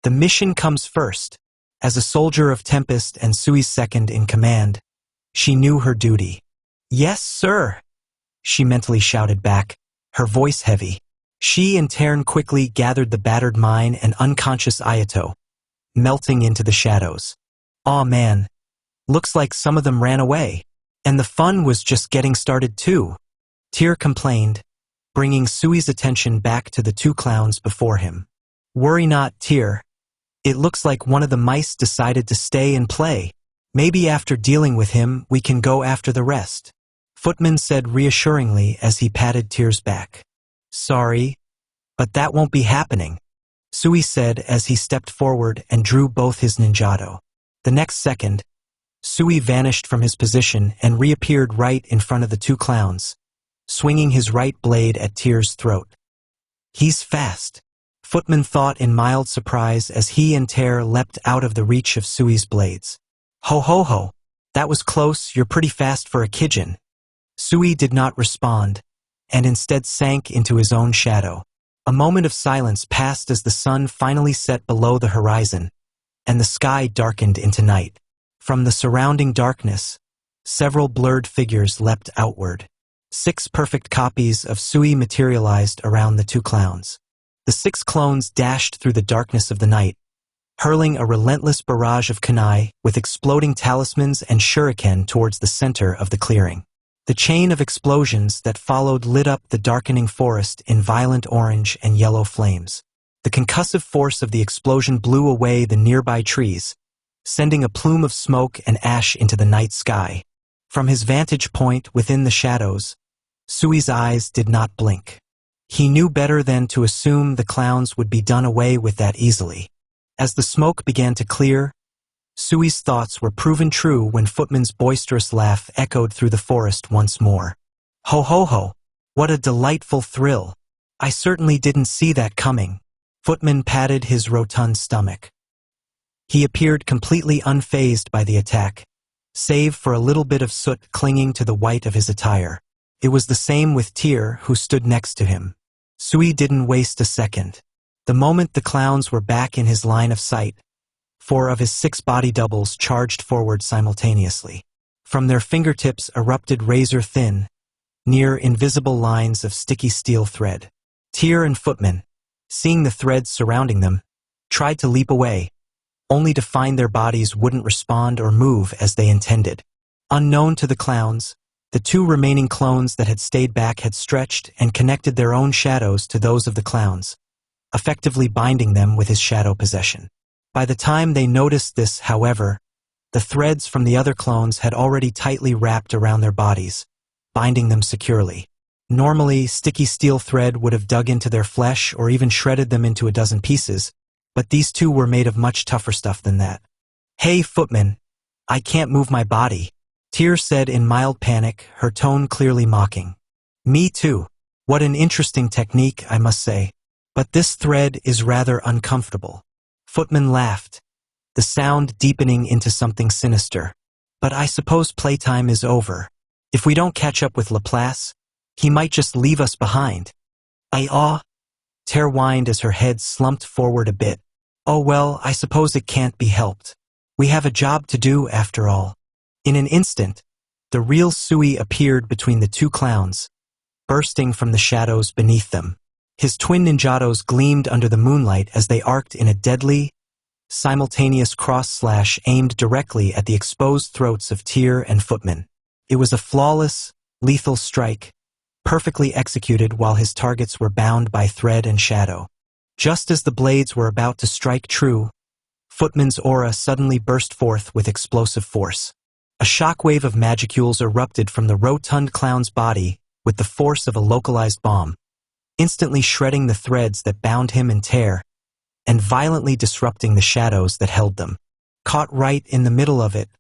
The mission comes first. As a soldier of Tempest and Sui's second in command, she knew her duty. "Yes, sir," she mentally shouted back, her voice heavy. She and Tern quickly gathered the battered mine and unconscious Ayato, melting into the shadows. "Aw man, looks like some of them ran away. And the fun was just getting started too," Tyr complained, bringing Sui's attention back to the two clowns before him. "Worry not, Tyr. It looks like one of the mice decided to stay and play. Maybe after dealing with him, we can go after the rest," Footman said reassuringly as he patted Tyr's back. "Sorry, but that won't be happening," Sui said as he stepped forward and drew both his ninjato. The next second, Sui vanished from his position and reappeared right in front of the two clowns, swinging his right blade at Tyr's throat. He's fast, Footman thought in mild surprise as he and Tyr leapt out of the reach of Sui's blades. Ho ho ho, that was close, you're pretty fast for a Kijin. Sui did not respond, and instead sank into his own shadow. A moment of silence passed as the sun finally set below the horizon, and the sky darkened into night. From the surrounding darkness, several blurred figures leapt outward. 6 perfect copies of Sui materialized around the two clowns. The 6 clones dashed through the darkness of the night, hurling a relentless barrage of kunai with exploding talismans and shuriken towards the center of the clearing. The chain of explosions that followed lit up the darkening forest in violent orange and yellow flames. The concussive force of the explosion blew away the nearby trees, sending a plume of smoke and ash into the night sky. From his vantage point within the shadows, Sui's eyes did not blink. He knew better than to assume the clowns would be done away with that easily. As the smoke began to clear, Sui's thoughts were proven true when Footman's boisterous laugh echoed through the forest once more. Ho ho ho, what a delightful thrill. I certainly didn't see that coming. Footman patted his rotund stomach. He appeared completely unfazed by the attack, save for a little bit of soot clinging to the white of his attire. It was the same with Tyr, who stood next to him. Sui didn't waste a second. The moment the clowns were back in his line of sight, 4 of his 6 body doubles charged forward simultaneously. From their fingertips erupted razor-thin, near-invisible lines of sticky steel thread. Tyr and Footman, seeing the threads surrounding them, tried to leap away, only to find their bodies wouldn't respond or move as they intended. Unknown to the clowns, the 2 remaining clones that had stayed back had stretched and connected their own shadows to those of the clowns, effectively binding them with his shadow possession. By the time they noticed this, however, the threads from the other clones had already tightly wrapped around their bodies, binding them securely. Normally, sticky steel thread would have dug into their flesh or even shredded them into a dozen pieces, but these 2 were made of much tougher stuff than that. Hey, Footman, I can't move my body, Tyr said in mild panic, her tone clearly mocking. Me too. What an interesting technique, I must say. But this thread is rather uncomfortable. Footman laughed, the sound deepening into something sinister. But I suppose playtime is over. If we don't catch up with Laplace, he might just leave us behind. Tyr whined as her head slumped forward a bit. Oh well, I suppose it can't be helped. We have a job to do after all. In an instant, the real Sui appeared between the 2 clowns, bursting from the shadows beneath them. His twin ninjados gleamed under the moonlight as they arced in a deadly, simultaneous cross-slash aimed directly at the exposed throats of Tyr and Footman. It was a flawless, lethal strike, perfectly executed while his targets were bound by thread and shadow. Just as the blades were about to strike true, Footman's aura suddenly burst forth with explosive force. A shockwave of magicules erupted from the rotund clown's body with the force of a localized bomb, instantly shredding the threads that bound him and Tyr, and violently disrupting the shadows that held them. Caught right in the middle of it,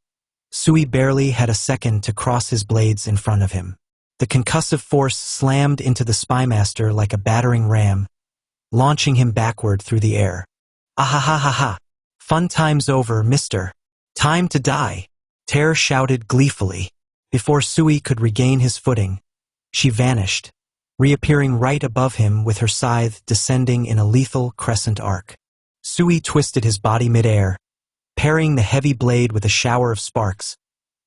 Sui barely had a second to cross his blades in front of him. The concussive force slammed into the spymaster like a battering ram, launching him backward through the air. Ahahaha! Fun time's over, mister. Time to die! Tyr shouted gleefully. Before Sui could regain his footing, she vanished, reappearing right above him with her scythe descending in a lethal crescent arc. Sui twisted his body mid-air, parrying the heavy blade with a shower of sparks,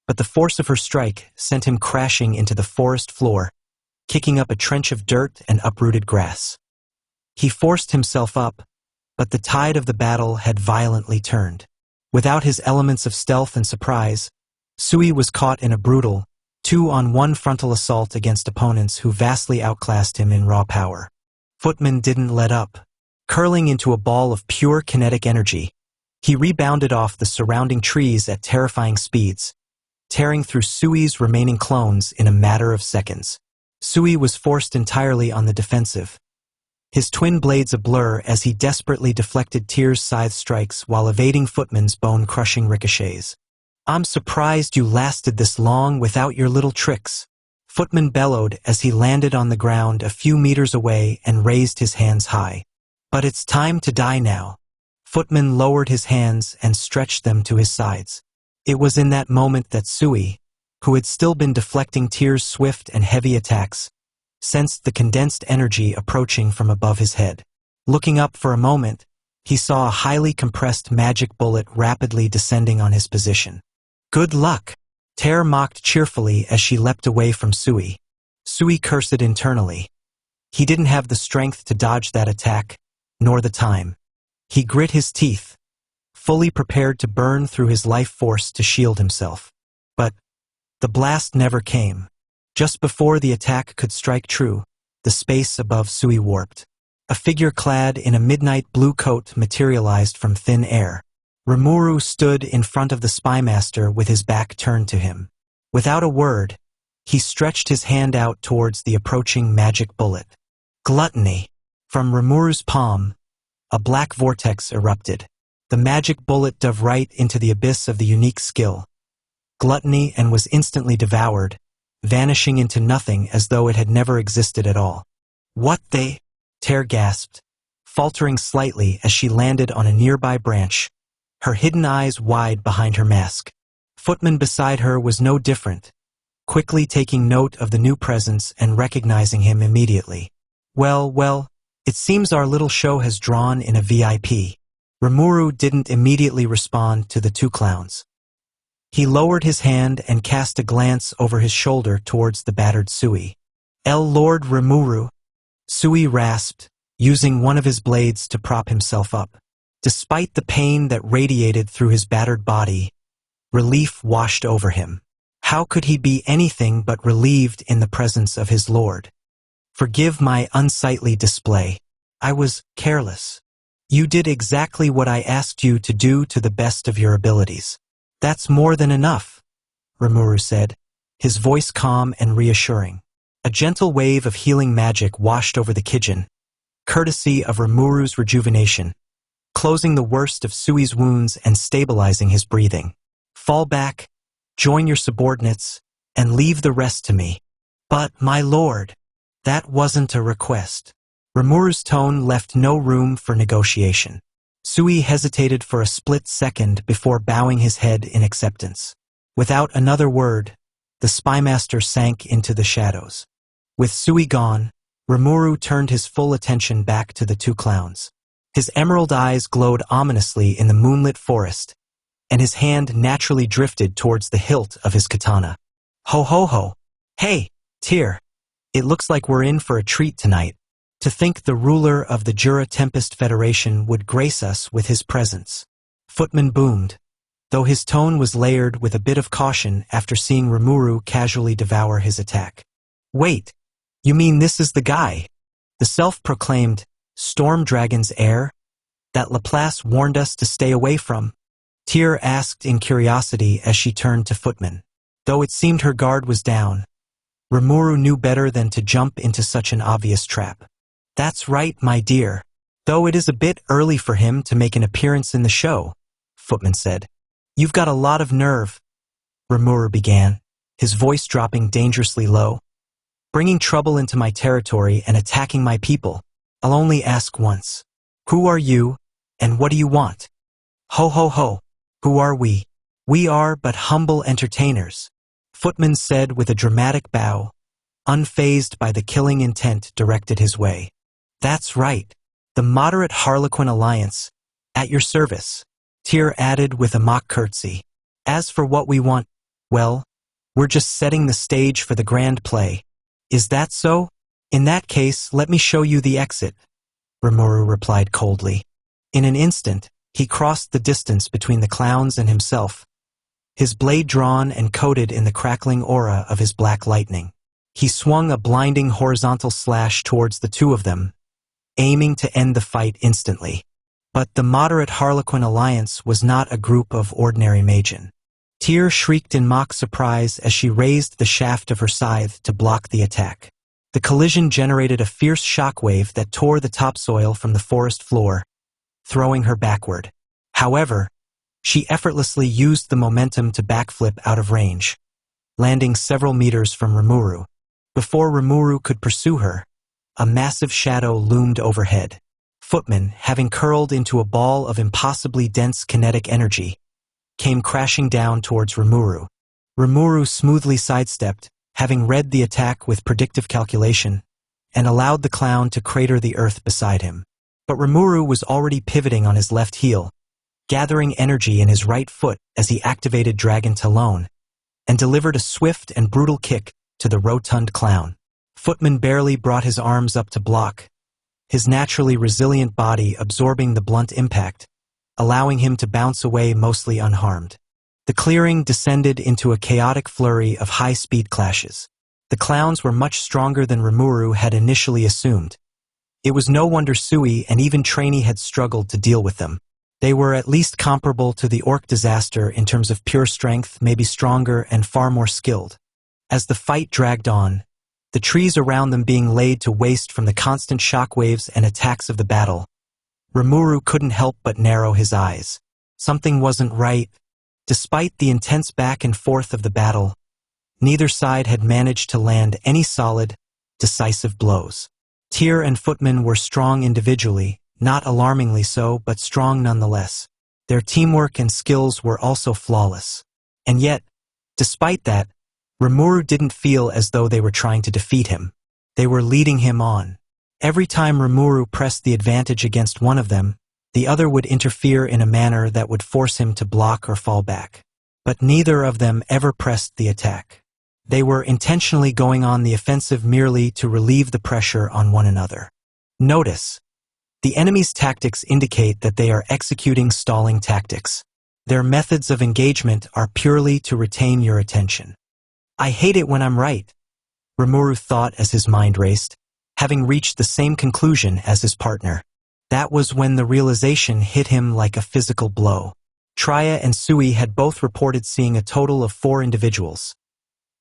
but the force of her strike sent him crashing into the forest floor, kicking up a trench of dirt and uprooted grass. He forced himself up, but the tide of the battle had violently turned. Without his elements of stealth and surprise, Sui was caught in a brutal 2-on-1 frontal assault against opponents who vastly outclassed him in raw power. Footman didn't let up. Curling into a ball of pure kinetic energy, he rebounded off the surrounding trees at terrifying speeds, tearing through Sui's remaining clones in a matter of seconds. Sui was forced entirely on the defensive, his twin blades a blur as he desperately deflected Tyr's scythe strikes while evading Footman's bone-crushing ricochets. I'm surprised you lasted this long without your little tricks. Footman bellowed as he landed on the ground a few meters away and raised his hands high. But it's time to die now. Footman lowered his hands and stretched them to his sides. It was in that moment that Sui, who had still been deflecting Tyr's swift and heavy attacks, sensed the condensed energy approaching from above his head. Looking up for a moment, he saw a highly compressed magic bullet rapidly descending on his position. Good luck! Tyr mocked cheerfully as she leapt away from Sui. Sui cursed internally. He didn't have the strength to dodge that attack, nor the time. He grit his teeth, fully prepared to burn through his life force to shield himself. But the blast never came. Just before the attack could strike true, the space above Sui warped. A figure clad in a midnight blue coat materialized from thin air. Rimuru stood in front of the spymaster with his back turned to him. Without a word, he stretched his hand out towards the approaching magic bullet. Gluttony! From Rimuru's palm, a black vortex erupted. The magic bullet dove right into the abyss of the unique skill. Gluttony, and was instantly devoured, vanishing into nothing as though it had never existed at all. What they? Tyr gasped, faltering slightly as she landed on a nearby branch, her hidden eyes wide behind her mask. Footman beside her was no different, quickly taking note of the new presence and recognizing him immediately. Well, it seems our little show has drawn in a VIP. Rimuru didn't immediately respond to the two clowns. He lowered his hand and cast a glance over his shoulder towards the battered Sui. Lord Rimuru, Sui rasped, using one of his blades to prop himself up. Despite the pain that radiated through his battered body, relief washed over him. How could he be anything but relieved in the presence of his lord? Forgive my unsightly display. I was careless. You did exactly what I asked you to do to the best of your abilities. That's more than enough, Rimuru said, his voice calm and reassuring. A gentle wave of healing magic washed over the Kijin, courtesy of Rimuru's rejuvenation, closing the worst of Sui's wounds and stabilizing his breathing. Fall back, join your subordinates, and leave the rest to me. But, my lord, that wasn't a request. Rimuru's tone left no room for negotiation. Sui hesitated for a split second before bowing his head in acceptance. Without another word, the spymaster sank into the shadows. With Sui gone, Rimuru turned his full attention back to the two clowns. His emerald eyes glowed ominously in the moonlit forest, and his hand naturally drifted towards the hilt of his katana. Ho ho ho! Hey, Tyr! It looks like we're in for a treat tonight. To think the ruler of the Rimuru Tempest Federation would grace us with his presence. Footman boomed, though his tone was layered with a bit of caution after seeing Rimuru casually devour his attack. Wait, you mean this is the guy? The self-proclaimed Storm Dragon's heir that Laplace warned us to stay away from? Tyr asked in curiosity as she turned to Footman. Though it seemed her guard was down, Rimuru knew better than to jump into such an obvious trap. That's right, my dear. Though it is a bit early for him to make an appearance in the show, Footman said. You've got a lot of nerve, Rimuru began, his voice dropping dangerously low. Bringing trouble into my territory and attacking my people. I'll only ask once. Who are you, and what do you want? Ho ho ho. Who are we? We are but humble entertainers, Footman said with a dramatic bow, unfazed by the killing intent directed his way. That's right. The moderate Harlequin Alliance, at your service, Tyr added with a mock curtsy. As for what we want, well, we're just setting the stage for the grand play. Is that so? In that case, let me show you the exit, Rimuru replied coldly. In an instant, he crossed the distance between the clowns and himself, his blade drawn and coated in the crackling aura of his black lightning. He swung a blinding horizontal slash towards the two of them, aiming to end the fight instantly. But the moderate Harlequin Alliance was not a group of ordinary Magian. Tyr shrieked in mock surprise as she raised the shaft of her scythe to block the attack. The collision generated a fierce shockwave that tore the topsoil from the forest floor, throwing her backward. However, She effortlessly used the momentum to backflip out of range, landing several meters from Rimuru. Before Rimuru could pursue her, a massive shadow loomed overhead. Footman, having curled into a ball of impossibly dense kinetic energy, came crashing down towards Rimuru. Rimuru smoothly sidestepped, having read the attack with predictive calculation, and allowed the clown to crater the earth beside him. But Rimuru was already pivoting on his left heel, gathering energy in his right foot as he activated Dragon Talon, and delivered a swift and brutal kick to the rotund clown. Footman barely brought his arms up to block, his naturally resilient body absorbing the blunt impact, allowing him to bounce away mostly unharmed. The clearing descended into a chaotic flurry of high-speed clashes. The clowns were much stronger than Rimuru had initially assumed. It was no wonder Sui and even Trainee had struggled to deal with them. They were at least comparable to the orc disaster in terms of pure strength, maybe stronger and far more skilled. As the fight dragged on, the trees around them being laid to waste from the constant shockwaves and attacks of the battle, Rimuru couldn't help but narrow his eyes. Something wasn't right. Despite the intense back and forth of the battle, neither side had managed to land any solid, decisive blows. Tyr and Footman were strong individually, not alarmingly so, but strong nonetheless. Their teamwork and skills were also flawless. And yet, despite that, Rimuru didn't feel as though they were trying to defeat him. They were leading him on. Every time Rimuru pressed the advantage against one of them, the other would interfere in a manner that would force him to block or fall back. But neither of them ever pressed the attack. They were intentionally going on the offensive merely to relieve the pressure on one another. Notice, the enemy's tactics indicate that they are executing stalling tactics. Their methods of engagement are purely to retain your attention. I hate it when I'm right, Rimuru thought as his mind raced, having reached the same conclusion as his partner. That was when the realization hit him like a physical blow. Traya and Sui had both reported seeing a total of 4 individuals: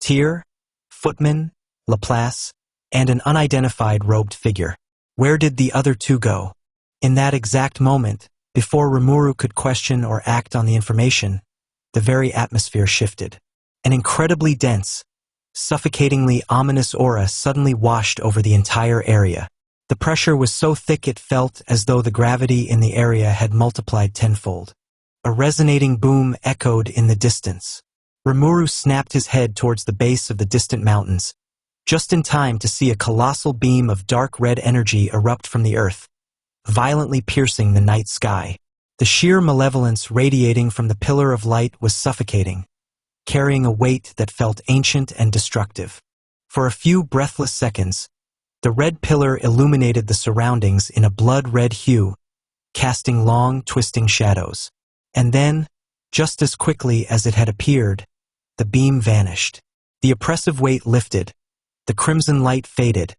Tyr, Footman, Laplace, and an unidentified robed figure. Where did the other 2 go? In that exact moment, before Rimuru could question or act on the information, the very atmosphere shifted. An incredibly dense, suffocatingly ominous aura suddenly washed over the entire area. The pressure was so thick it felt as though the gravity in the area had multiplied tenfold. A resonating boom echoed in the distance. Rimuru snapped his head towards the base of the distant mountains, just in time to see a colossal beam of dark red energy erupt from the earth, violently piercing the night sky. The sheer malevolence radiating from the pillar of light was suffocating, carrying a weight that felt ancient and destructive. For a few breathless seconds, the red pillar illuminated the surroundings in a blood-red hue, casting long, twisting shadows. And then, just as quickly as it had appeared, the beam vanished. The oppressive weight lifted, the crimson light faded,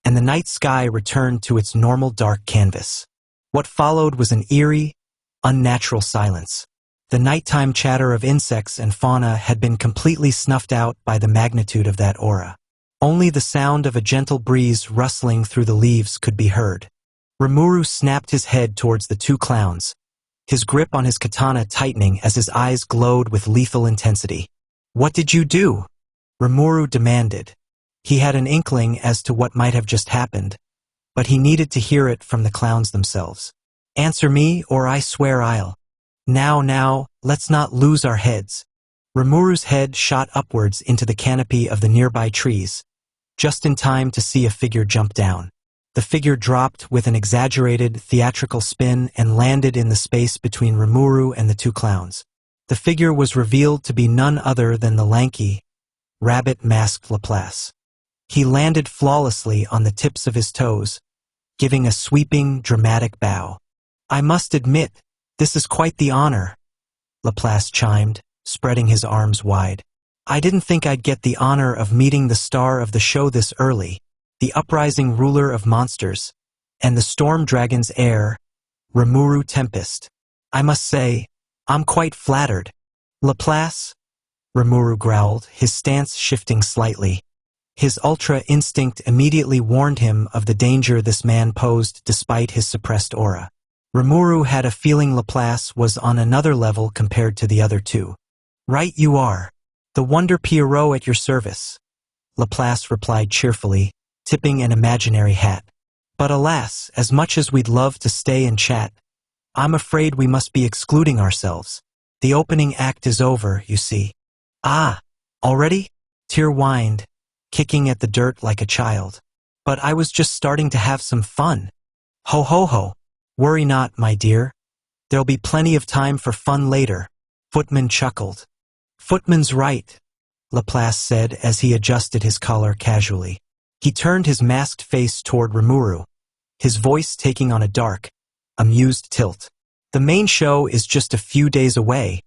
and the night sky returned to its normal dark canvas. What followed was an eerie, unnatural silence. The nighttime chatter of insects and fauna had been completely snuffed out by the magnitude of that aura. Only the sound of a gentle breeze rustling through the leaves could be heard. Rimuru snapped his head towards the 2 clowns, his grip on his katana tightening as his eyes glowed with lethal intensity. "What did you do?" Rimuru demanded. He had an inkling as to what might have just happened, but he needed to hear it from the clowns themselves. "Answer me, or I swear I'll..." Now, let's not lose our heads." Rimuru's head shot upwards into the canopy of the nearby trees, just in time to see a figure jump down. The figure dropped with an exaggerated, theatrical spin and landed in the space between Rimuru and the 2 clowns. The figure was revealed to be none other than the lanky, rabbit-masked Laplace. He landed flawlessly on the tips of his toes, giving a sweeping, dramatic bow. "I must admit, this is quite the honor," Laplace chimed, spreading his arms wide. "I didn't think I'd get the honor of meeting the star of the show this early, the uprising ruler of monsters, and the storm dragon's heir, Rimuru Tempest. I must say, I'm quite flattered." "Laplace?" Rimuru growled, his stance shifting slightly. His ultra instinct immediately warned him of the danger this man posed despite his suppressed aura. Rimuru had a feeling Laplace was on another level compared to the other two. Right you are. The Wonder Pierrot at your service, Laplace replied cheerfully, tipping an imaginary hat. But alas, as much as we'd love to stay and chat, I'm afraid we must be excluding ourselves. The opening act is over, you see. Ah, already? Tyr whined, kicking at the dirt like a child. But I was just starting to have some fun. Ho ho ho. Worry not, my dear. There'll be plenty of time for fun later. Footman chuckled. Footman's right, Laplace said as he adjusted his collar casually. He turned his masked face toward Rimuru, his voice taking on a dark, amused tilt. The main show is just a few days away,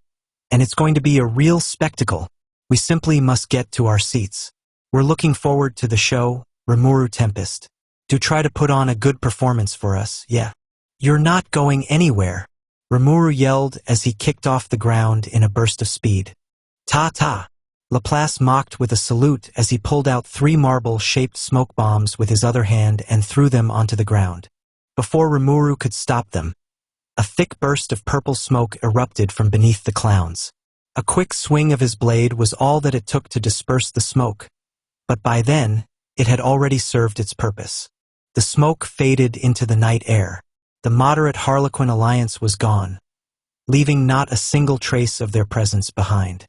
and it's going to be a real spectacle. We simply must get to our seats. We're looking forward to the show, Rimuru Tempest. Do try to put on a good performance for us, yeah. You're not going anywhere, Rimuru yelled as he kicked off the ground in a burst of speed. Ta-ta! Laplace mocked with a salute as he pulled out 3 marble-shaped smoke bombs with his other hand and threw them onto the ground. Before Rimuru could stop them, a thick burst of purple smoke erupted from beneath the clowns. A quick swing of his blade was all that it took to disperse the smoke, but by then, it had already served its purpose. The smoke faded into the night air. The moderate Harlequin alliance was gone, leaving not a single trace of their presence behind.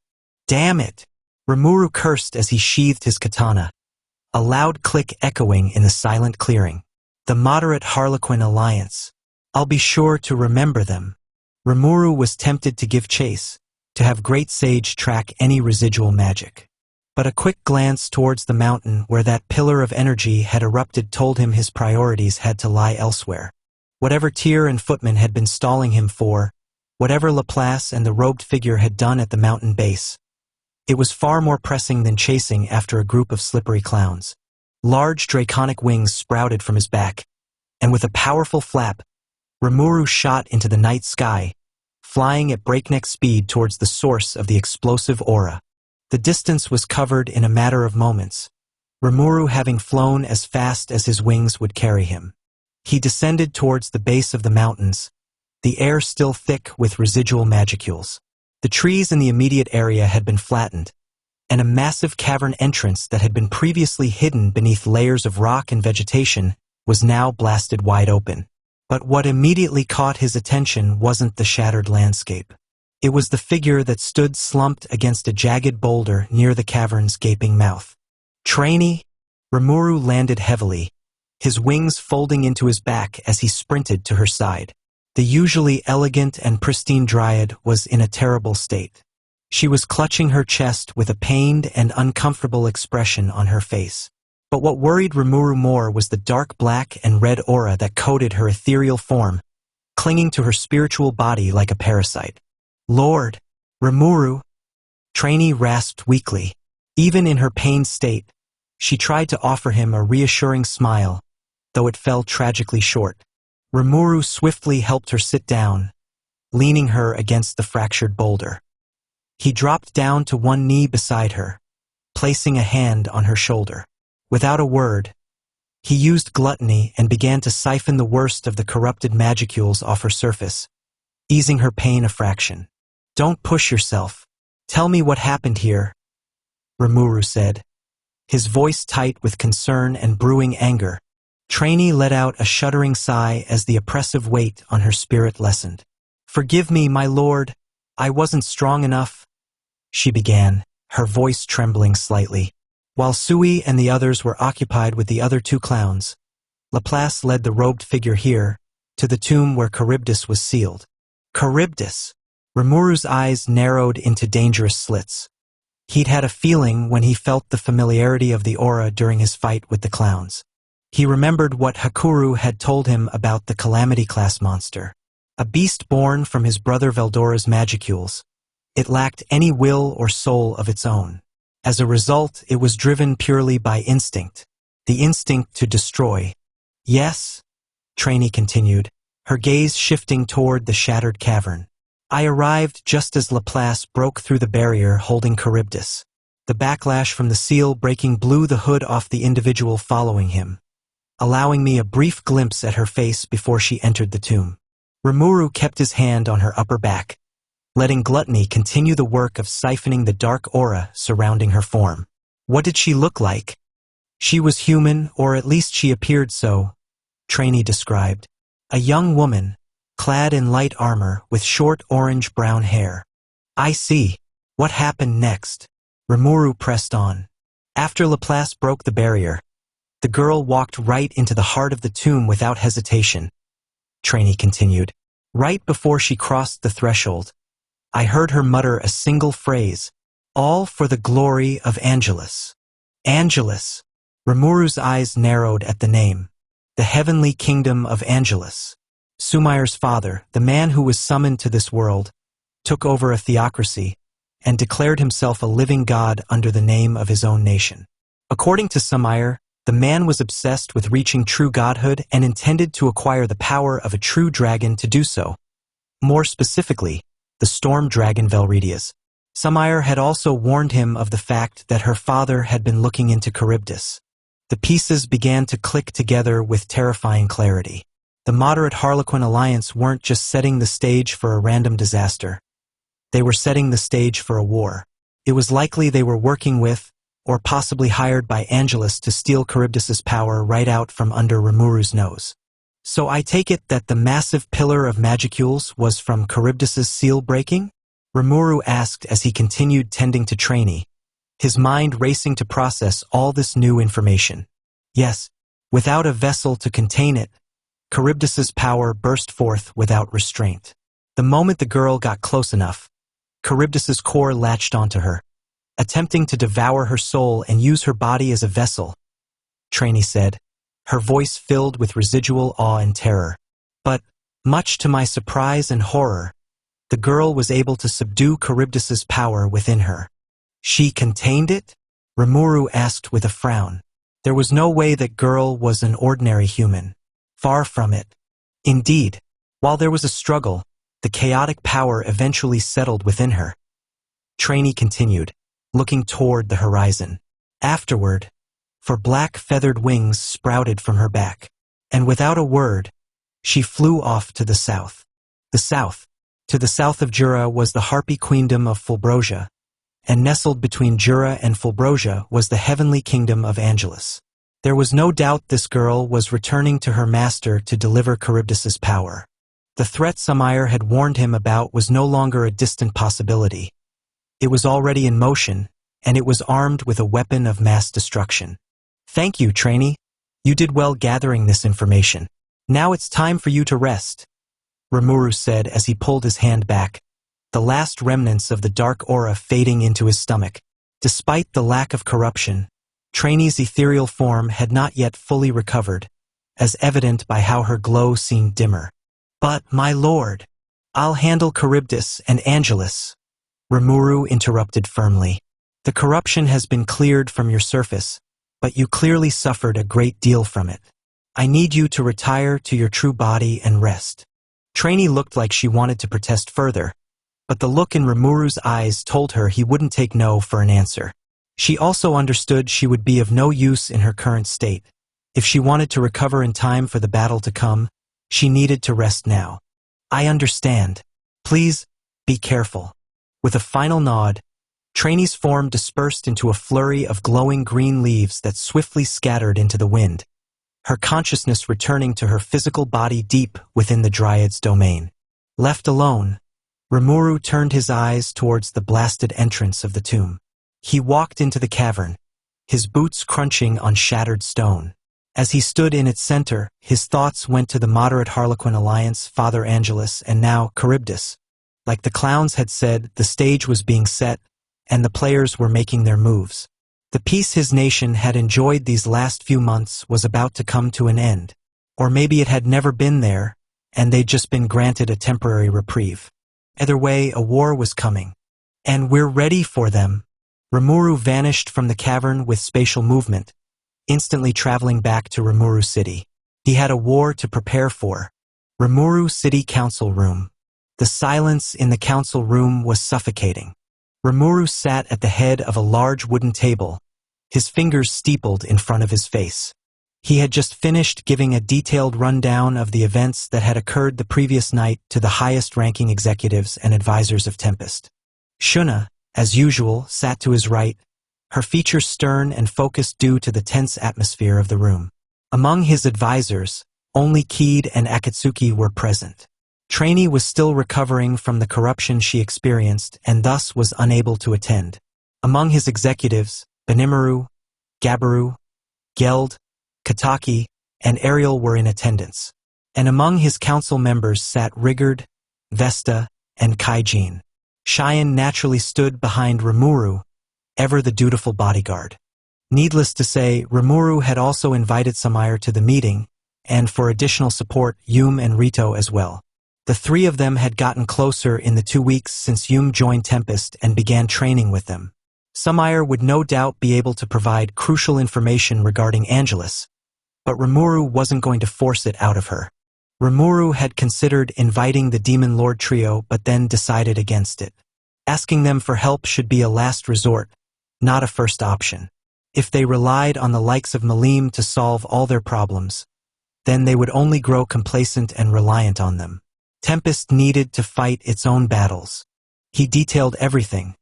Damn it! Rimuru cursed as he sheathed his katana, a loud click echoing in the silent clearing. The moderate Harlequin alliance. I'll be sure to remember them. Rimuru was tempted to give chase, to have Great Sage track any residual magic. But a quick glance towards the mountain where that pillar of energy had erupted told him his priorities had to lie elsewhere. Whatever Tyr and Footman had been stalling him for, whatever Laplace and the robed figure had done at the mountain base, it was far more pressing than chasing after a group of slippery clowns. Large draconic wings sprouted from his back, and with a powerful flap, Rimuru shot into the night sky, flying at breakneck speed towards the source of the explosive aura. The distance was covered in a matter of moments, Rimuru having flown as fast as his wings would carry him. He descended towards the base of the mountains, the air still thick with residual magicules. The trees in the immediate area had been flattened, and a massive cavern entrance that had been previously hidden beneath layers of rock and vegetation was now blasted wide open. But what immediately caught his attention wasn't the shattered landscape. It was the figure that stood slumped against a jagged boulder near the cavern's gaping mouth. Trainee? Rimuru landed heavily, his wings folding into his back as he sprinted to her side. The usually elegant and pristine dryad was in a terrible state. She was clutching her chest with a pained and uncomfortable expression on her face. But what worried Rimuru more was the dark black and red aura that coated her ethereal form, clinging to her spiritual body like a parasite. Lord, Rimuru, Trainee rasped weakly. Even in her pained state, she tried to offer him a reassuring smile, though it fell tragically short. Rimuru swiftly helped her sit down, leaning her against the fractured boulder. He dropped down to one knee beside her, placing a hand on her shoulder. Without a word, he used gluttony and began to siphon the worst of the corrupted magicules off her surface, easing her pain a fraction. Don't push yourself. Tell me what happened here, Rimuru said, his voice tight with concern and brewing anger. Trainee let out a shuddering sigh as the oppressive weight on her spirit lessened. Forgive me, my lord, I wasn't strong enough, she began, her voice trembling slightly. While Sui and the others were occupied with the other 2 clowns, Laplace led the robed figure here, to the tomb where Charybdis was sealed. Charybdis! Rimuru's eyes narrowed into dangerous slits. He'd had a feeling when he felt the familiarity of the aura during his fight with the clowns. He remembered what Hakuru had told him about the Calamity-class monster. A beast born from his brother Veldora's magicules, it lacked any will or soul of its own. As a result, it was driven purely by instinct, the instinct to destroy. Yes, Trainee continued, her gaze shifting toward the shattered cavern. I arrived just as Laplace broke through the barrier holding Charybdis. The backlash from the seal breaking blew the hood off the individual following him, allowing me a brief glimpse at her face before she entered the tomb. Rimuru kept his hand on her upper back, letting gluttony continue the work of siphoning the dark aura surrounding her form. What did she look like? She was human, or at least she appeared so, Trainee described. A young woman, clad in light armor with short orange-brown hair. I see. What happened next? Rimuru pressed on. After Laplace broke the barrier, the girl walked right into the heart of the tomb without hesitation. Trainee continued. Right before she crossed the threshold, I heard her mutter a single phrase, all for the glory of Angelus. Angelus. Rimuru's eyes narrowed at the name. The heavenly kingdom of Angelus. Sumair's father, the man who was summoned to this world, took over a theocracy and declared himself a living god under the name of his own nation. According to Sumair, the man was obsessed with reaching true godhood and intended to acquire the power of a true dragon to do so. More specifically, the storm dragon Velredias. Sumair had also warned him of the fact that her father had been looking into Charybdis. The pieces began to click together with terrifying clarity. The moderate Harlequin alliance weren't just setting the stage for a random disaster. They were setting the stage for a war. It was likely they were working with, or possibly hired by Angelus to steal Charybdis's power right out from under Rimuru's nose. So I take it that the massive pillar of magicules was from Charybdis's seal breaking? Rimuru asked as he continued tending to Trainee, his mind racing to process all this new information. Yes, without a vessel to contain it, Charybdis's power burst forth without restraint. The moment the girl got close enough, Charybdis's core latched onto her, attempting to devour her soul and use her body as a vessel, Trainee said, her voice filled with residual awe and terror. But, much to my surprise and horror, the girl was able to subdue Charybdis's power within her. She contained it? Rimuru asked with a frown. There was no way that girl was an ordinary human. Far from it. Indeed, while there was a struggle, the chaotic power eventually settled within her. Trainee continued, looking toward the horizon. Afterward, for black feathered wings sprouted from her back, and without a word, she flew off to the south. The south. To the south of Jura was the harpy queendom of Fulbrosia, and nestled between Jura and Fulbrosia was the heavenly kingdom of Angelus. There was no doubt this girl was returning to her master to deliver Charybdis's power. The threat Sumair had warned him about was no longer a distant possibility. It was already in motion, and it was armed with a weapon of mass destruction. Thank you, Trainee. You did well gathering this information. Now it's time for you to rest, Rimuru said as he pulled his hand back, the last remnants of the dark aura fading into his stomach. Despite the lack of corruption, Trainee's ethereal form had not yet fully recovered, as evident by how her glow seemed dimmer. But, my lord, I'll handle Charybdis and Angelus, Rimuru interrupted firmly. The corruption has been cleared from your surface, but you clearly suffered a great deal from it. I need you to retire to your true body and rest. Trainee looked like she wanted to protest further, but the look in Rimuru's eyes told her he wouldn't take no for an answer. She also understood she would be of no use in her current state. If she wanted to recover in time for the battle to come, she needed to rest now. I understand. Please, be careful. With a final nod, Trainee's form dispersed into a flurry of glowing green leaves that swiftly scattered into the wind, her consciousness returning to her physical body deep within the Dryad's domain. Left alone, Rimuru turned his eyes towards the blasted entrance of the tomb. He walked into the cavern, his boots crunching on shattered stone. As he stood in its center, his thoughts went to the moderate Harlequin alliance, Father Angelus, and now Charybdis. Like the clowns had said, the stage was being set, and the players were making their moves. The peace his nation had enjoyed these last few months was about to come to an end. Or maybe it had never been there, and they'd just been granted a temporary reprieve. Either way, a war was coming. And we're ready for them. Rimuru vanished from the cavern with spatial movement, instantly traveling back to Rimuru City. He had a war to prepare for. Rimuru City Council Room. The silence in the council room was suffocating. Rimuru sat at the head of a large wooden table, his fingers steepled in front of his face. He had just finished giving a detailed rundown of the events that had occurred the previous night to the highest-ranking executives and advisors of Tempest. Shuna, as usual, sat to his right, her features stern and focused due to the tense atmosphere of the room. Among his advisors, only Keed and Akatsuki were present. Trainee was still recovering from the corruption she experienced and thus was unable to attend. Among his executives, Benimaru, Gabaru, Geld, Kataki, and Ariel were in attendance. And among his council members sat Rigard, Vesta, and Kaijin. Cheyenne naturally stood behind Rimuru, ever the dutiful bodyguard. Needless to say, Rimuru had also invited Samaire to the meeting, and for additional support, Yume and Rito as well. The three of them had gotten closer in the 2 weeks since Yume joined Tempest and began training with them. Samaire would no doubt be able to provide crucial information regarding Angelus, but Rimuru wasn't going to force it out of her. Rimuru had considered inviting the Demon Lord trio but then decided against it. Asking them for help should be a last resort, not a first option. If they relied on the likes of Malim to solve all their problems, then they would only grow complacent and reliant on them. Tempest needed to fight its own battles. He detailed everything,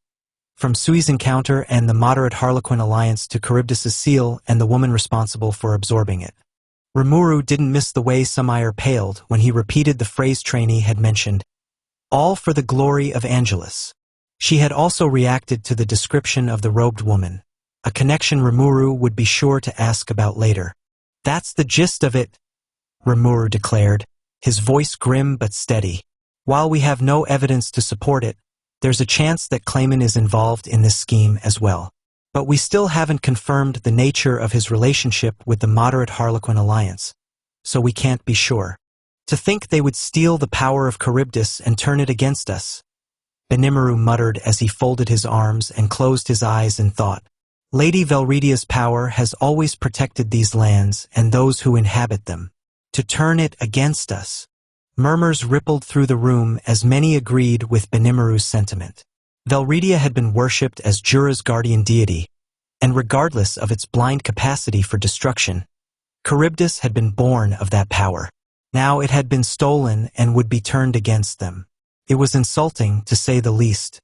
from Sui's encounter and the moderate Harlequin alliance to Charybdis' seal and the woman responsible for absorbing it. Rimuru didn't miss the way Samaire paled when he repeated the phrase Trainee had mentioned, all for the glory of Angelus. She had also reacted to the description of the robed woman, a connection Rimuru would be sure to ask about later. That's the gist of it, Rimuru declared, his voice grim but steady. While we have no evidence to support it, there's a chance that Clayman is involved in this scheme as well. But we still haven't confirmed the nature of his relationship with the moderate Harlequin alliance, so we can't be sure. To think they would steal the power of Charybdis and turn it against us, Benimaru muttered as he folded his arms and closed his eyes in thought. Lady Velredia's power has always protected these lands and those who inhabit them. To turn it against us. Murmurs rippled through the room as many agreed with Benimaru's sentiment. Velredia had been worshipped as Jura's guardian deity, and regardless of its blind capacity for destruction, Charybdis had been born of that power. Now it had been stolen and would be turned against them. It was insulting, to say the least.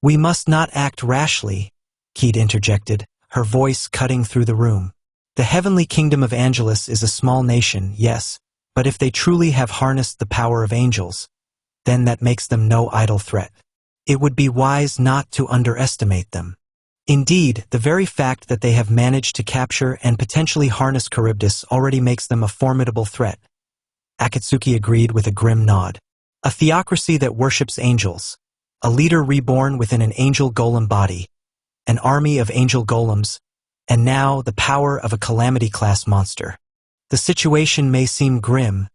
We must not act rashly, Keed interjected, her voice cutting through the room. The heavenly kingdom of Angelus is a small nation, yes, but if they truly have harnessed the power of angels, then that makes them no idle threat. It would be wise not to underestimate them. Indeed, the very fact that they have managed to capture and potentially harness Charybdis already makes them a formidable threat. Akatsuki agreed with a grim nod. A theocracy that worships angels, a leader reborn within an angel golem body, an army of angel golems, and now the power of a calamity-class monster. The situation may seem grim,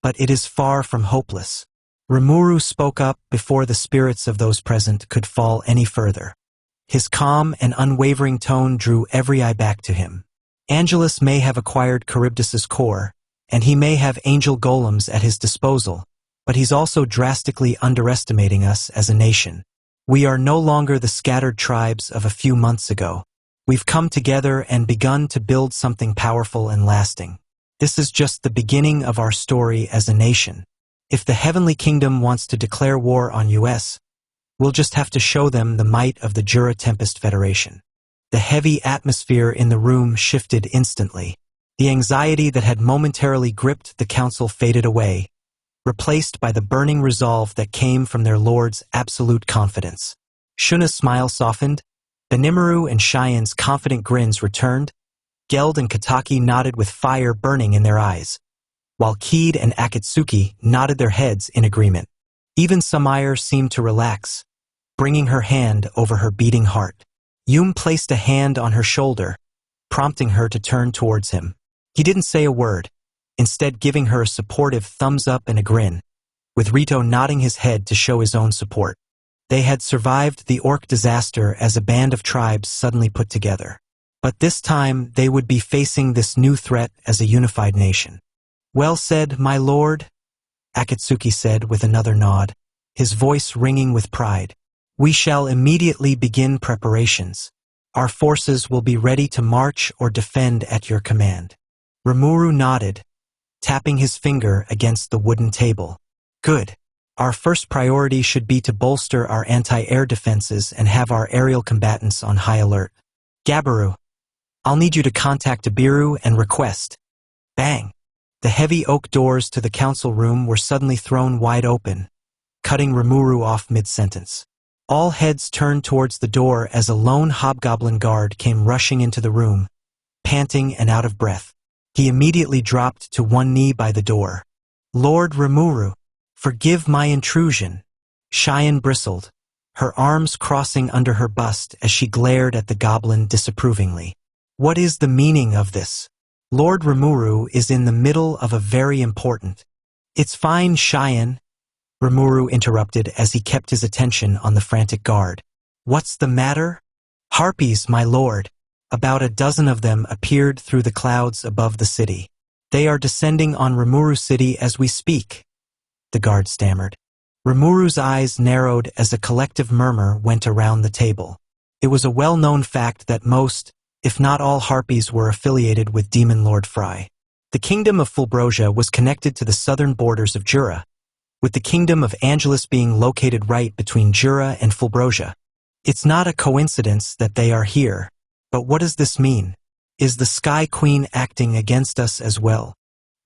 but it is far from hopeless. Rimuru spoke up before the spirits of those present could fall any further. His calm and unwavering tone drew every eye back to him. Angelus may have acquired Charybdis' core, and he may have angel golems at his disposal, but he's also drastically underestimating us as a nation. We are no longer the scattered tribes of a few months ago. We've come together and begun to build something powerful and lasting. This is just the beginning of our story as a nation. If the Heavenly Kingdom wants to declare war on US, we'll just have to show them the might of the Rimuru Tempest Federation. The heavy atmosphere in the room shifted instantly. The anxiety that had momentarily gripped the council faded away, replaced by the burning resolve that came from their lord's absolute confidence. Shuna's smile softened, Benimaru and Cheyenne's confident grins returned, Geld and Kataki nodded with fire burning in their eyes, while Keed and Akatsuki nodded their heads in agreement. Even Samaire seemed to relax, bringing her hand over her beating heart. Yume placed a hand on her shoulder, prompting her to turn towards him. He didn't say a word, instead giving her a supportive thumbs up and a grin, with Rito nodding his head to show his own support. They had survived the orc disaster as a band of tribes suddenly put together. But this time they would be facing this new threat as a unified nation. Well said, my lord, Akatsuki said with another nod, his voice ringing with pride. We shall immediately begin preparations. Our forces will be ready to march or defend at your command. Rimuru nodded, tapping his finger against the wooden table. Good. Our first priority should be to bolster our anti-air defenses and have our aerial combatants on high alert. Gabiru, I'll need you to contact Abiru and request. Bang! The heavy oak doors to the council room were suddenly thrown wide open, cutting Rimuru off mid-sentence. All heads turned towards the door as a lone hobgoblin guard came rushing into the room, panting and out of breath. He immediately dropped to one knee by the door. Lord Rimuru, forgive my intrusion. Cheyenne bristled, her arms crossing under her bust as she glared at the goblin disapprovingly. What is the meaning of this? Lord Rimuru is in the middle of a very important. It's fine, Cheyenne, Rimuru interrupted as he kept his attention on the frantic guard. What's the matter? Harpies, my lord. About a dozen of them appeared through the clouds above the city. They are descending on Rimuru City as we speak, the guard stammered. Rimuru's eyes narrowed as a collective murmur went around the table. It was a well-known fact that most, if not all harpies were affiliated with Demon Lord Fry. The kingdom of Fulbrosia was connected to the southern borders of Jura, with the kingdom of Angelus being located right between Jura and Fulbrosia. It's not a coincidence that they are here. But what does this mean? Is the Sky Queen acting against us as well?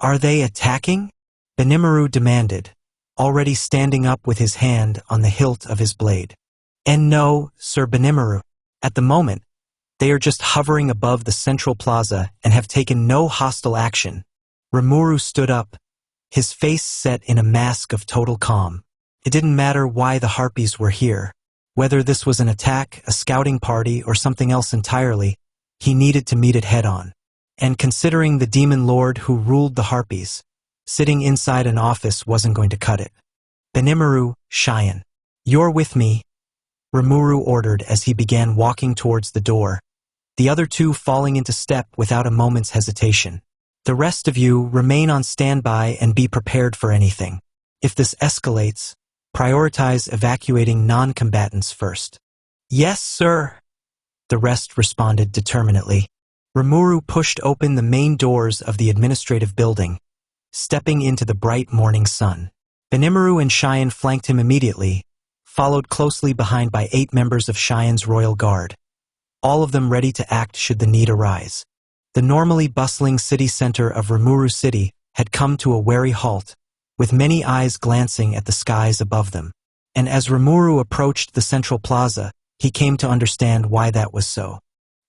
Are they attacking? Benimaru demanded, already standing up with his hand on the hilt of his blade. And no, Sir Benimaru. At the moment, they are just hovering above the central plaza and have taken no hostile action. Rimuru stood up, his face set in a mask of total calm. It didn't matter why the harpies were here. Whether this was an attack, a scouting party, or something else entirely, he needed to meet it head-on. And considering the demon lord who ruled the harpies, sitting inside an office wasn't going to cut it. Benimaru, Cheyenne, you're with me, Rimuru ordered as he began walking towards the door, the other two falling into step without a moment's hesitation. The rest of you remain on standby and be prepared for anything. If this escalates, prioritize evacuating non-combatants first. Yes, sir, the rest responded determinedly. Rimuru pushed open the main doors of the administrative building, stepping into the bright morning sun. Benimaru and Cheyenne flanked him immediately, followed closely behind by 8 members of Cheyenne's royal guard, all of them ready to act should the need arise. The normally bustling city center of Rimuru City had come to a wary halt, with many eyes glancing at the skies above them. And as Rimuru approached the central plaza, he came to understand why that was so.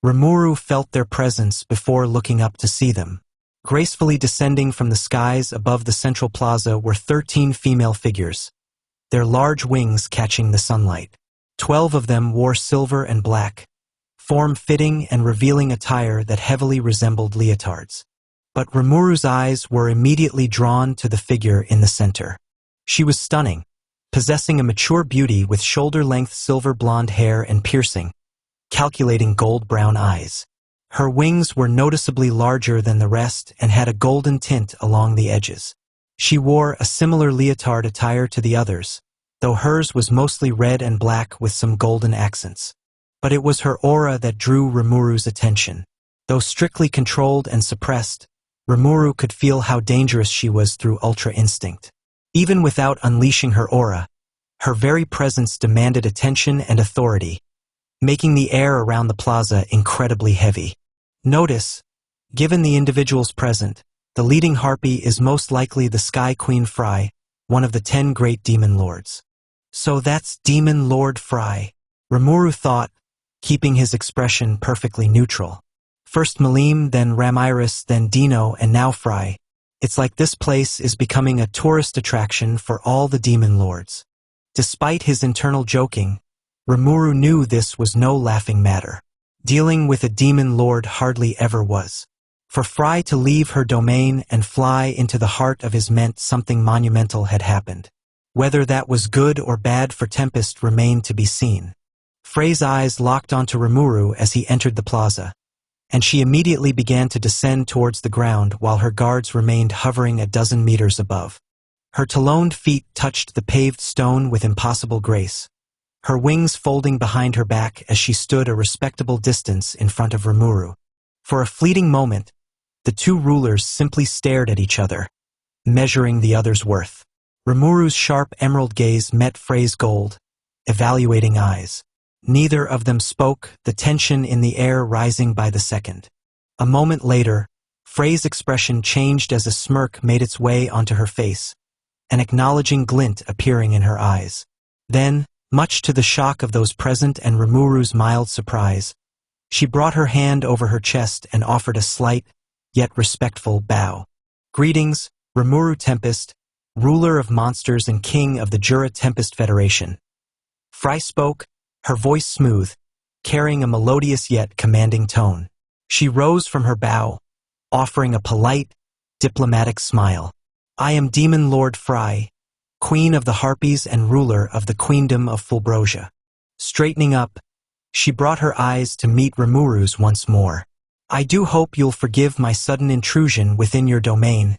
Rimuru felt their presence before looking up to see them. Gracefully descending from the skies above the central plaza were 13 female figures, their large wings catching the sunlight. 12 of them wore silver and black, form-fitting and revealing attire that heavily resembled leotards. But Rimuru's eyes were immediately drawn to the figure in the center. She was stunning, possessing a mature beauty with shoulder-length silver blonde hair and piercing, calculating gold-brown eyes. Her wings were noticeably larger than the rest and had a golden tint along the edges. She wore a similar leotard attire to the others, though hers was mostly red and black with some golden accents. But it was her aura that drew Rimuru's attention. Though strictly controlled and suppressed, Rimuru could feel how dangerous she was through ultra instinct. Even without unleashing her aura, her very presence demanded attention and authority, making the air around the plaza incredibly heavy. Notice, given the individuals present, the leading harpy is most likely the Sky Queen Fry, one of the 10 great demon lords. So that's Demon Lord Fry, Rimuru thought, keeping his expression perfectly neutral. First Malim, then Ramiris, then Dino, and now Fry. It's like this place is becoming a tourist attraction for all the demon lords. Despite his internal joking, Rimuru knew this was no laughing matter. Dealing with a demon lord hardly ever was. For Fry to leave her domain and fly into the heart of his meant something monumental had happened. Whether that was good or bad for Tempest remained to be seen. Frey's eyes locked onto Rimuru as he entered the plaza, and she immediately began to descend towards the ground while her guards remained hovering a dozen meters above. Her taloned feet touched the paved stone with impossible grace, her wings folding behind her back as she stood a respectable distance in front of Rimuru. For a fleeting moment, The two rulers simply stared at each other, measuring the other's worth. Rimuru's sharp emerald gaze met Frey's gold, evaluating eyes. Neither of them spoke, the tension in the air rising by the second. A moment later, Frey's expression changed as a smirk made its way onto her face, an acknowledging glint appearing in her eyes. Then, much to the shock of those present and Rimuru's mild surprise, she brought her hand over her chest and offered a slight, yet respectful bow. "Greetings, Rimuru Tempest, ruler of monsters and king of the Jura Tempest Federation." Frey spoke, her voice smooth, carrying a melodious yet commanding tone. She rose from her bow, offering a polite, diplomatic smile. "I am Demon Lord Frey, Queen of the Harpies and ruler of the Queendom of Fulbrosia." Straightening up, she brought her eyes to meet Rimuru's once more. "I do hope you'll forgive my sudden intrusion within your domain,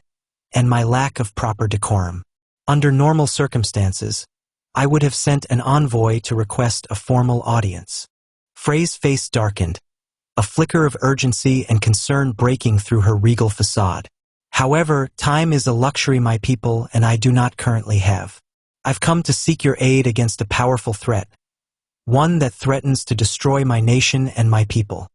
and my lack of proper decorum. Under normal circumstances, I would have sent an envoy to request a formal audience." Frey's face darkened, a flicker of urgency and concern breaking through her regal facade. "However, time is a luxury, my people, and I do not currently have. I've come to seek your aid against a powerful threat, one that threatens to destroy my nation and my people."